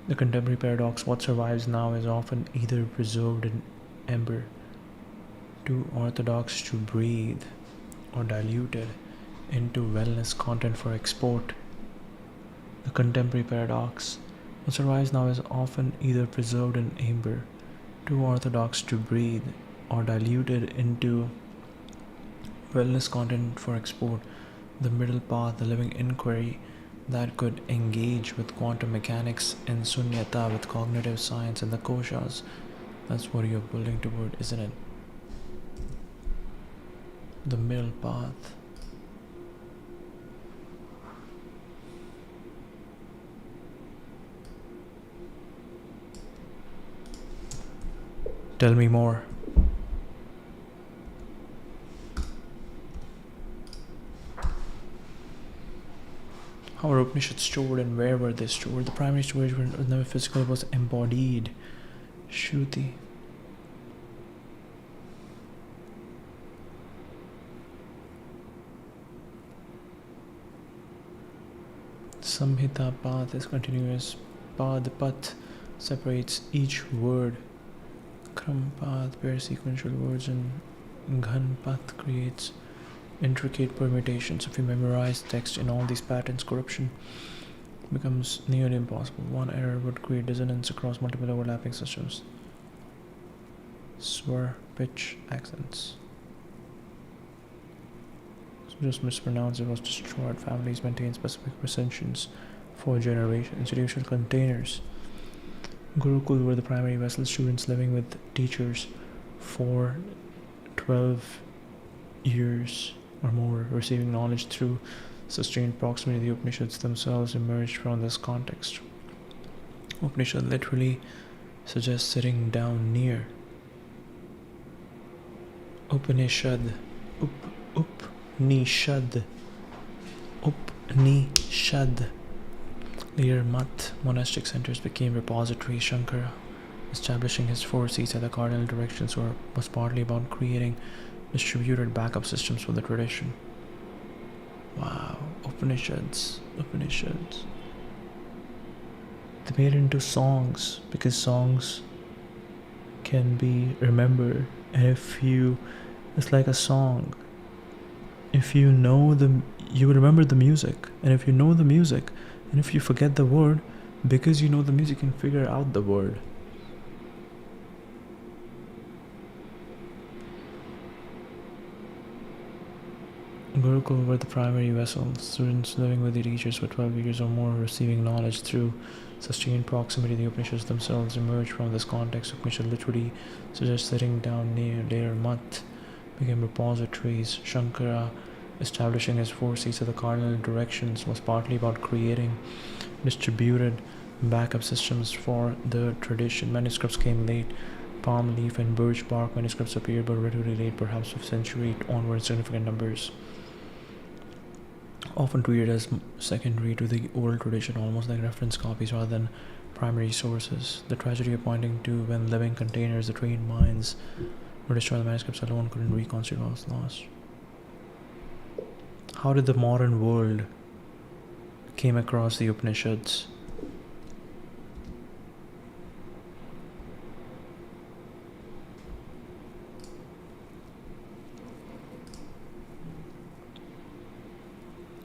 The contemporary paradox, what survives now is often either preserved in ember, too orthodox to breathe, or diluted into wellness content for export. The contemporary paradox, what survives now is often either preserved in amber, too orthodox to breathe, or diluted into wellness content for export. The middle path, the living inquiry that could engage with quantum mechanics and sunyata, with cognitive science and the koshas. That's what you're building toward, isn't it? The middle path. Tell me more. How were Upanishads stored and where were they stored? The primary storage was never physical, it was embodied. Shruti. Samhita path is continuous. Path separates each word. Kram path pairs sequential words, and Ghan path creates intricate permutations. If you memorize text in all these patterns, corruption becomes nearly impossible. One error would create dissonance across multiple overlapping systems. Swar, pitch, accents. So just mispronounced, it was destroyed. Families maintain specific recensions for generations. Institutional containers. Gurukul were the primary vessel, students living with teachers for 12 years or more, receiving knowledge through sustained proximity. The Upanishads themselves emerged from this context. Upanishad literally suggests sitting down near. Upanishad. Upanishad. Later, Mat monastic centers became repositories. Shankara, establishing his 4 seats at the cardinal directions, was partly about creating distributed backup systems for the tradition. Wow, Upanishads. They made it into songs because songs can be remembered, and it's like a song. If you know you remember the music, and if you know the music, and if you forget the word, because you know the music, you can figure out the word. Gurukul were the primary vessels, students living with their teachers for 12 years or more, receiving knowledge through sustained proximity. The Upanishads themselves emerged from this context. Upanishad literally suggests sitting down near. Later, Mat became repositories. Shankara, establishing his 4 seats at the cardinal directions, was partly about creating distributed backup systems for the tradition. Manuscripts came late. Palm leaf and birch bark manuscripts appeared, but relatively late, perhaps 5th century onward, significant numbers. Often treated as secondary to the oral tradition, almost like reference copies rather than primary sources. The tragedy of pointing to when living containers, the trained minds were destroyed, the manuscripts alone couldn't reconstitute what was lost. How did the modern world came across the Upanishads?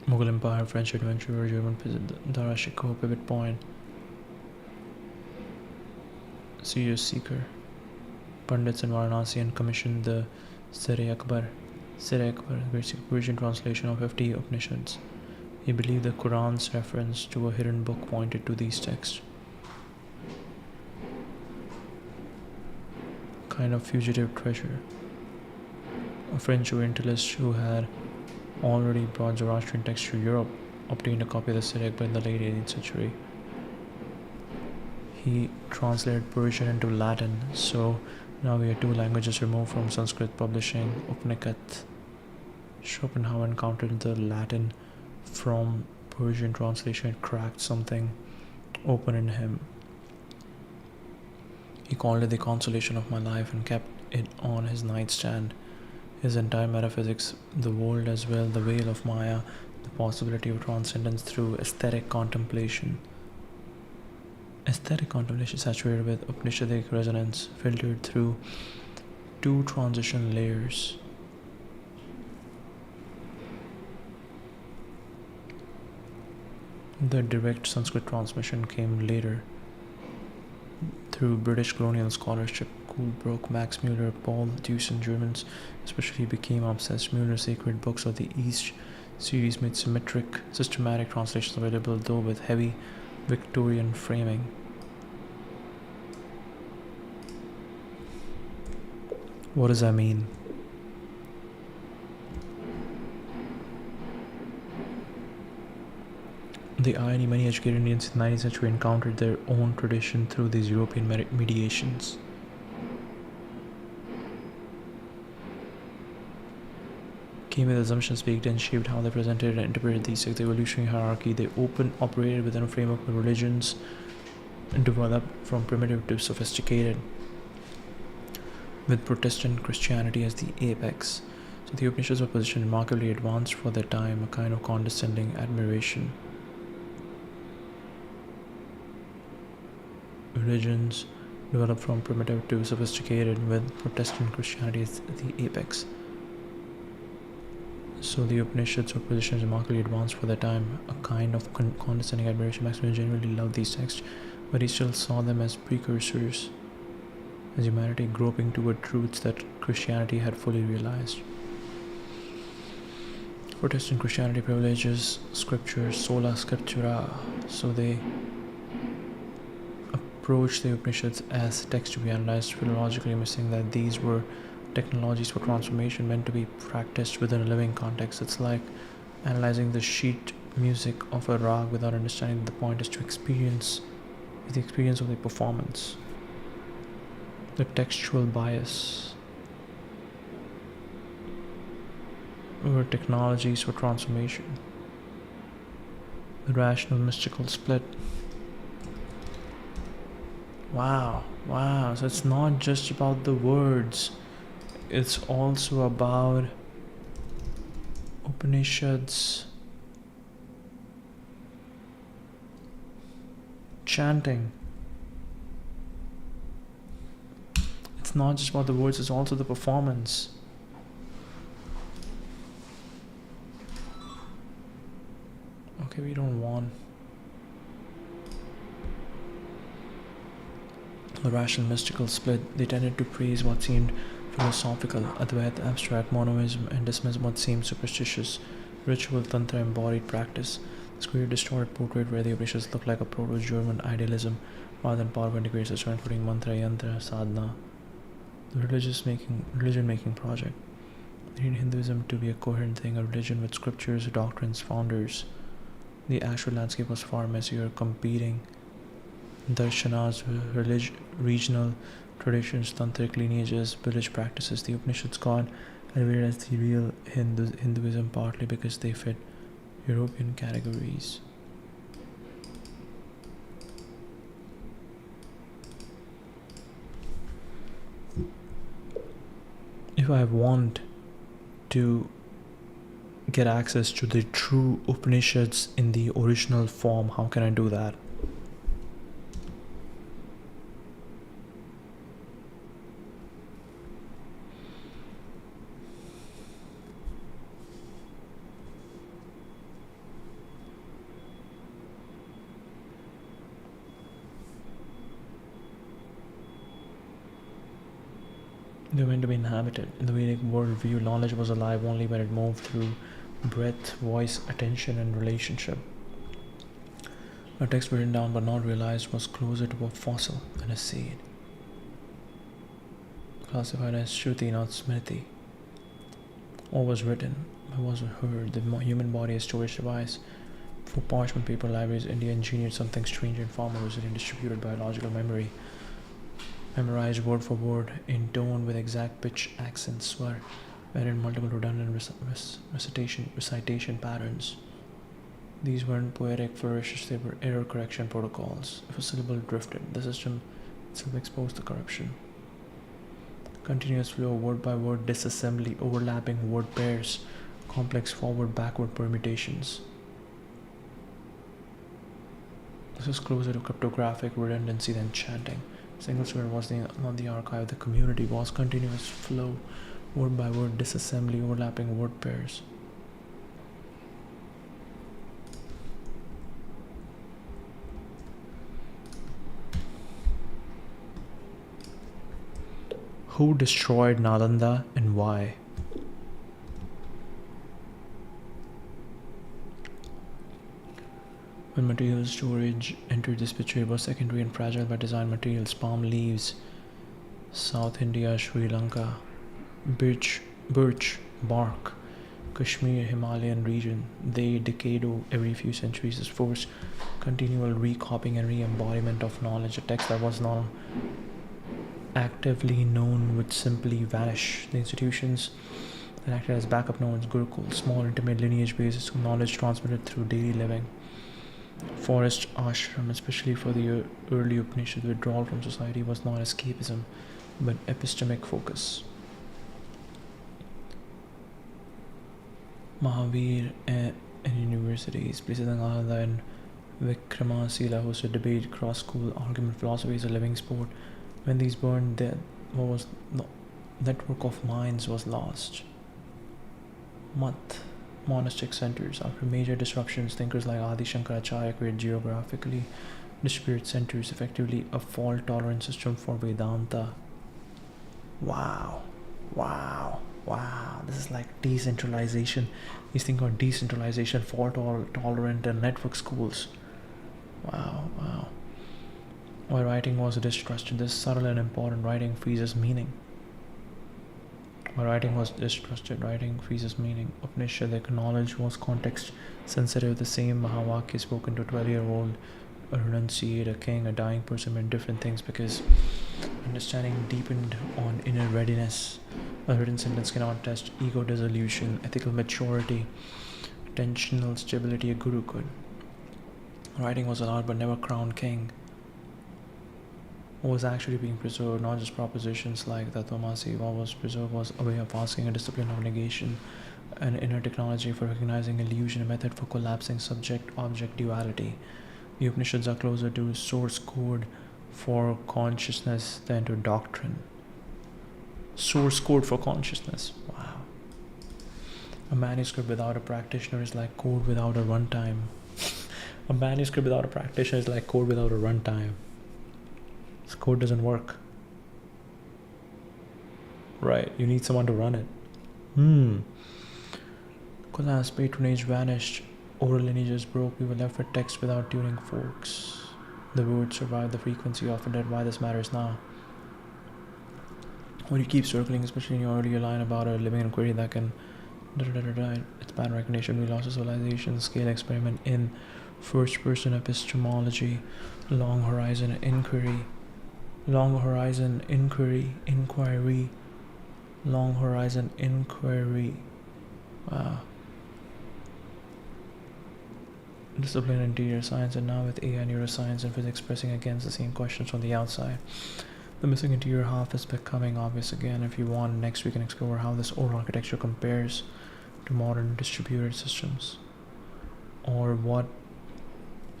Mughal Empire, French adventurer, German peasant, Darashiko, pivot point, serious seeker. Pandits in Varanasi and commissioned the Sir-e-Akbar, Persian translation of 50 Upanishads. He believed the Quran's reference to a hidden book pointed to these texts. Kind of fugitive treasure. A French Orientalist who had already brought Zoroastrian texts to Europe obtained a copy of the Sir-e-Akbar in the late 18th century. He translated Persian into Latin, so now we are 2 languages removed from Sanskrit publishing. Upanishad. Schopenhauer encountered the Latin from Persian translation. It cracked something open in him. He called it the consolation of my life and kept it on his nightstand. His entire metaphysics, the world as well, the veil of Maya, the possibility of transcendence through aesthetic contemplation. Aesthetic contemplation saturated with Upanishadic resonance, filtered through 2 transition layers. The direct Sanskrit transmission came later through British colonial scholarship. Coolbrook, Max Muller, Paul Deussen, Germans especially became obsessed. Muller's Sacred Books of the East series made systematic translations available, though with heavy Victorian framing. What does that mean? The irony, many educated Indians in the 19th century encountered their own tradition through these European mediations. Came with assumptions baked in, shaped how they presented and interpreted these texts. The evolutionary hierarchy, they operated within a framework where religions developed from primitive to sophisticated, with Protestant Christianity as the apex. So the Upanishads were positioned remarkably advanced for their time, a kind of condescending admiration. Religions developed from primitive to sophisticated, with Protestant Christianity as the apex. So the Upanishads were positioned remarkably advanced for their time. A kind of condescending admiration. Maximus genuinely loved these texts, but he still saw them as precursors, as humanity groping toward truths that Christianity had fully realized. Protestant Christianity privileges scripture, sola scriptura, so they approached the Upanishads as texts to be analyzed philologically, missing that these were technologies for transformation meant to be practiced within a living context. It's like analyzing the sheet music of a rag without understanding the point is to experience the experience of the performance. The textual bias over technologies for transformation. The rational mystical split. Wow, so it's not just about the words, it's also about Upanishads chanting. It's not just about the words, it's also the performance. Okay, we don't want the rational mystical split. They tended to praise what seemed philosophical, Advaita, abstract, monoism, and dismiss what seemed superstitious, ritual, tantra, embodied practice. This created a distorted portrait where the Upanishads looked like a proto-German idealism rather than powerful integrated system, including mantra, yantra, sadhana, the religion-making project. They need Hinduism to be a coherent thing, a religion with scriptures, doctrines, founders. The actual landscape was far messier, competing darshanas, regional traditions, tantric lineages, village practices. The Upanishads got elevated as the real Hinduism, partly because they fit European categories. If I want to get access to the true Upanishads in the original form, how can I do that? They were meant to be inhabited. In the Vedic worldview, knowledge was alive only when it moved through breath, voice, attention, and relationship. A text written down but not realized was closer to a fossil than a seed. Classified as Shruti, not Smriti. All was written, but wasn't heard. The human body is a storage device. For parchment paper libraries, India engineered something strange and far more resilient, distributed biological memory. Memorized word for word, in tone with exact pitch, accent, swar, wherein multiple redundant recitation patterns. These weren't poetic flourishes, they were error correction protocols. If a syllable drifted, the system itself exposed the corruption. Continuous flow, word by word disassembly, overlapping word pairs, complex forward-backward permutations. This is closer to cryptographic redundancy than chanting. Single square was not the archive, the community was continuous flow, word by word disassembly, overlapping word pairs. Who destroyed Nalanda and why? When material storage entered this picture, it was secondary and fragile by design. Materials, palm leaves, South India, Sri Lanka, birch bark, Kashmir, Himalayan region. They decayed every few centuries. This forced continual recopying and re-embodiment of knowledge. A text that was not actively known would simply vanish. The institutions that acted as backup nodes, Gurukul, small intimate lineage bases of knowledge transmitted through daily living. Forest ashram, especially for the early Upanishad, withdrawal from society was not escapism, but epistemic focus. Mahavir and universities, places in Nalanda and Vikramasila hosted debate, cross-school argument, philosophy is a living sport. When these burned, the network of minds was lost. Mat, monastic centers. After major disruptions, thinkers like Adi Shankaracharya created geographically distributed centers, effectively a fault-tolerant system for Vedanta. Wow. This is like decentralization. These things are decentralization, fault-tolerant, and network schools. Wow. While writing was distrusted, this subtle and important writing freezes meaning. Writing freezes meaning. Upanishadic knowledge was context sensitive. The same Mahavakyas spoken to a 12-year-old, a renunciate, a king, a dying person meant different things because understanding deepened on inner readiness. A written sentence cannot test ego dissolution, ethical maturity, attentional stability. A guru could. Writing was allowed but never crowned king. What was actually being preserved, not just propositions like the Tvam. What was preserved was a way of asking, a discipline of negation, an inner technology for recognizing illusion, a method for collapsing subject-object duality. The Upanishads are closer to source code for consciousness than to doctrine. Source code for consciousness. Wow. A manuscript without a practitioner is like code without a runtime. A manuscript without a practitioner is like code without a runtime. This code doesn't work. Right, you need someone to run it. Collapse, patronage vanished, oral lineages broke, we were left with text without tuning forks. The word survived the frequency of it, why this matters now. When you keep circling, especially in your earlier line about a living inquiry that can it's pattern recognition, we lost a civilization, scale experiment in first person epistemology, long horizon inquiry, long horizon inquiry. Wow. Discipline in interior science, and now with AI, neuroscience, and physics pressing against the same questions from the outside. The missing interior half is becoming obvious again. If you want, next we can explore how this old architecture compares to modern distributed systems, or what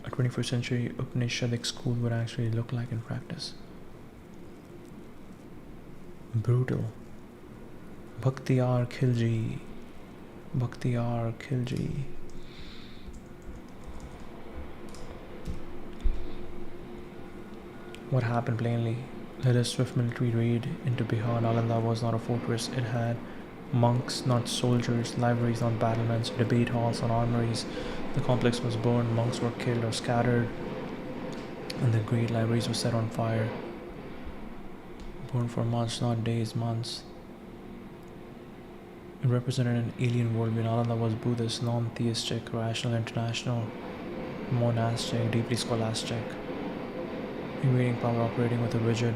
a 21st century Upanishadic school would actually look like in practice. Brutal. Bhakti aur khilji. What happened plainly? Let a swift military raid into Bihar. Nalanda was not a fortress. It had monks, not soldiers, libraries, not battlements, debate halls, not armories. The complex was burned, monks were killed or scattered, and the great libraries were set on fire. Burned for months, not days, months. It represented an alien worldview. Nalanda was Buddhist, non-theistic, rational, international, monastic, deeply scholastic. Invading power operating with a rigid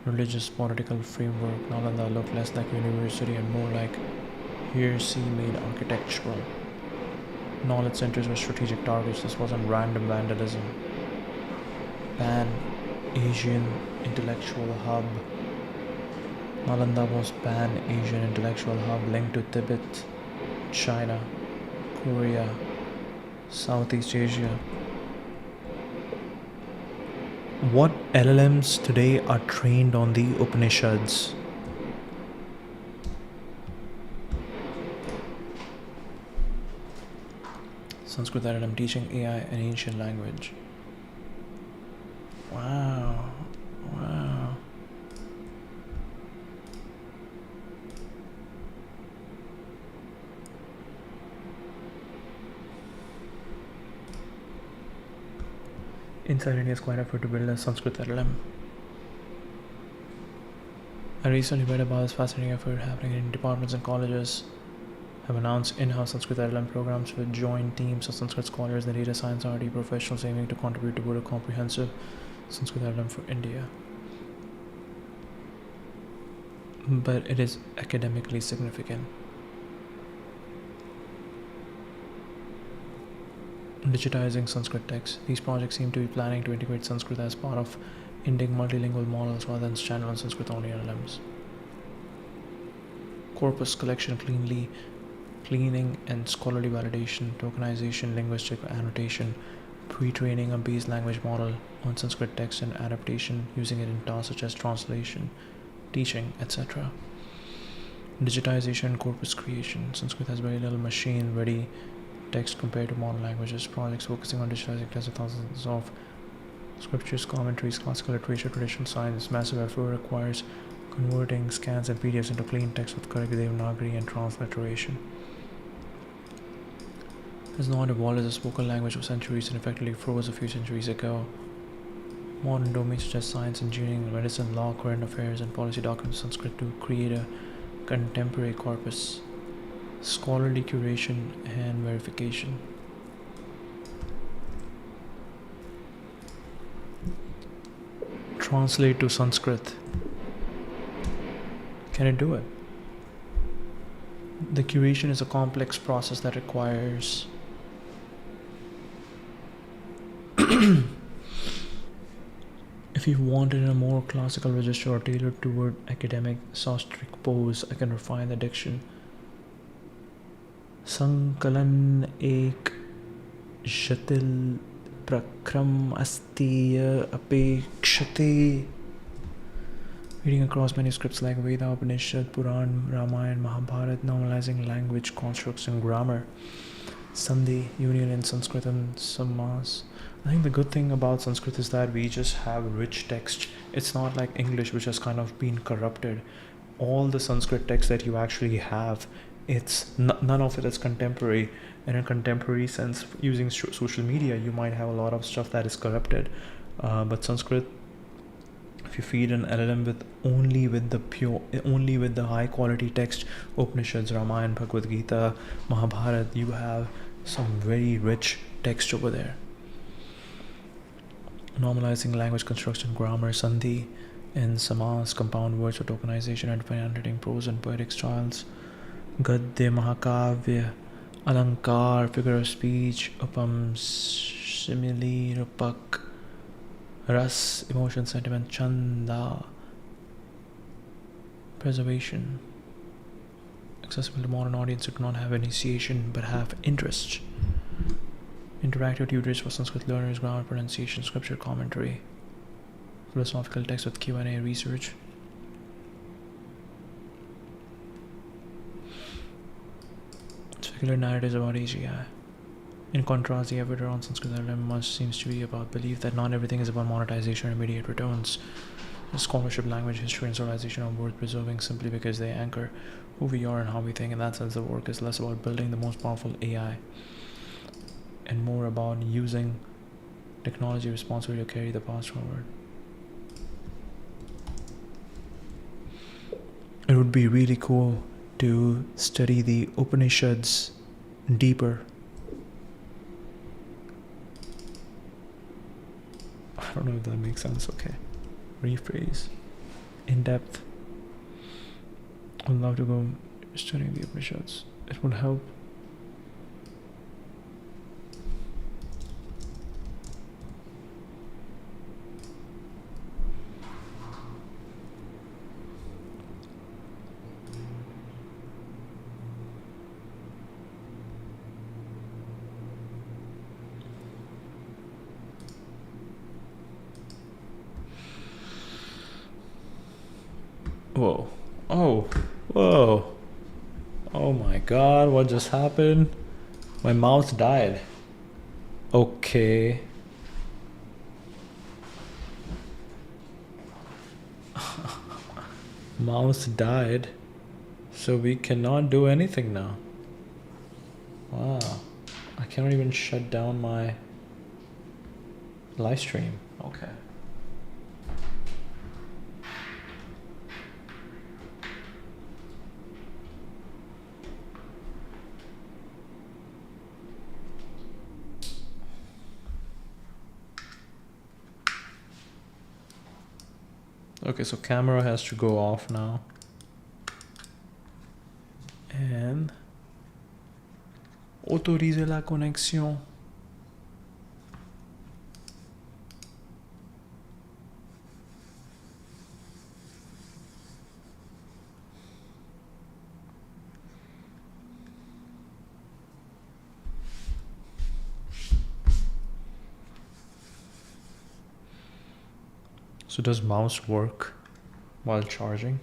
religious political framework. Nalanda looked less like a university and more like heresy made architectural. Knowledge centers were strategic targets. This wasn't random vandalism. Pan-Asian intellectual hub. Nalanda was Pan-Asian intellectual hub linked to Tibet, China, Korea, Southeast Asia. What LLMs today are trained on the Upanishads? Sanskrit LLM teaching AI an ancient language. Wow. Inside India is quite effort to build a Sanskrit LLM. I recently read about this fascinating effort happening in departments and colleges. Have announced in-house Sanskrit LLM programs with joint teams of Sanskrit scholars and data science RD professionals aiming to contribute toward a comprehensive Sanskrit LLM for India. But it is academically significant. Digitizing Sanskrit text. These projects seem to be planning to integrate Sanskrit as part of Indian multilingual models rather than standalone Sanskrit-only LLMs. Corpus collection, cleaning and scholarly validation, tokenization, linguistic annotation, pre-training a base language model on Sanskrit text and adaptation, using it in tasks such as translation, teaching, etc. Digitization and corpus creation. Sanskrit has very little machine-ready text compared to modern languages. Projects focusing on digitizing tens of thousands of scriptures, commentaries, classical literature, traditional science. Massive effort requires converting scans and PDFs into clean text with correct Devanagari and transliteration. Has not evolved as a spoken language for centuries and effectively froze a few centuries ago. Modern domains such as science, engineering, medicine, law, current affairs, and policy documents in Sanskrit to create a contemporary corpus, scholarly curation and verification. Translate to Sanskrit. Can it do it? The curation is a complex process that requires if you wanted a more classical register or tailored toward academic sostric pose, I can refine the diction. Sankalan ek jatil prakram astiya apekshate. Reading across manuscripts like Veda, Upanishad, Puran, Ramayana, Mahabharata, normalizing language constructs and grammar. Sandhi, union in Sanskrit and Samas. I think the good thing about Sanskrit is that we just have rich text. It's not like English, which has kind of been corrupted. All the Sanskrit text that you actually have, none of it is contemporary. In a contemporary sense, using social media, you might have a lot of stuff that is corrupted. But Sanskrit, if you feed an LLM with only with the high quality text, Upanishads, Ramayana, Bhagavad Gita, Mahabharata, you have some very rich text over there. Normalizing language construction, grammar, sandhi, and samas, compound words for tokenization, and handwriting, prose and poetic styles, gadya, mahakavya, alankar, figure of speech, upam, simile, rupak, ras, emotion, sentiment, chanda, preservation, accessible to modern audience who do not have initiation but have interest. Interactive tutors for Sanskrit learners, grammar, pronunciation, scripture, commentary, philosophical text with Q&A, research. Secular narratives about AGI. In contrast, the effort around Sanskrit much seems to be about belief that not everything is about monetization or immediate returns. Scholarship, language, history, and civilization are worth preserving simply because they anchor who we are and how we think. In that sense, the work is less about building the most powerful AI and more about using technology responsibly to carry the past forward. It would be really cool to study the Upanishads deeper. I don't know if that makes sense. Okay. Rephrase. In depth. I'd love to go studying the Upanishads. It would help. Whoa. Oh. Whoa. Oh my god, what just happened? My mouse died. Okay. Mouse died. So we cannot do anything now. Wow. I cannot even shut down my live stream. Okay. Okay, so camera has to go off now. And autoriser la connexion. So does mouse work while charging?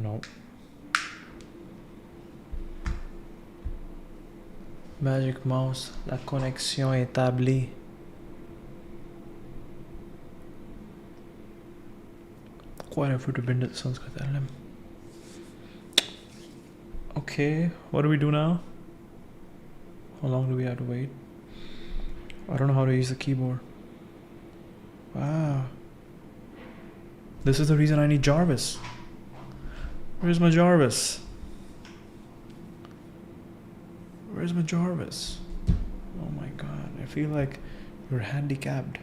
No. Magic mouse, la connexion établie. Quite a few been to the Sanskrit LM. Okay, what do we do now? How long do we have to wait? I don't know how to use the keyboard. Wow. This is the reason I need Jarvis. Where's my Jarvis? Where's my Jarvis? Oh my god, I feel like you're handicapped.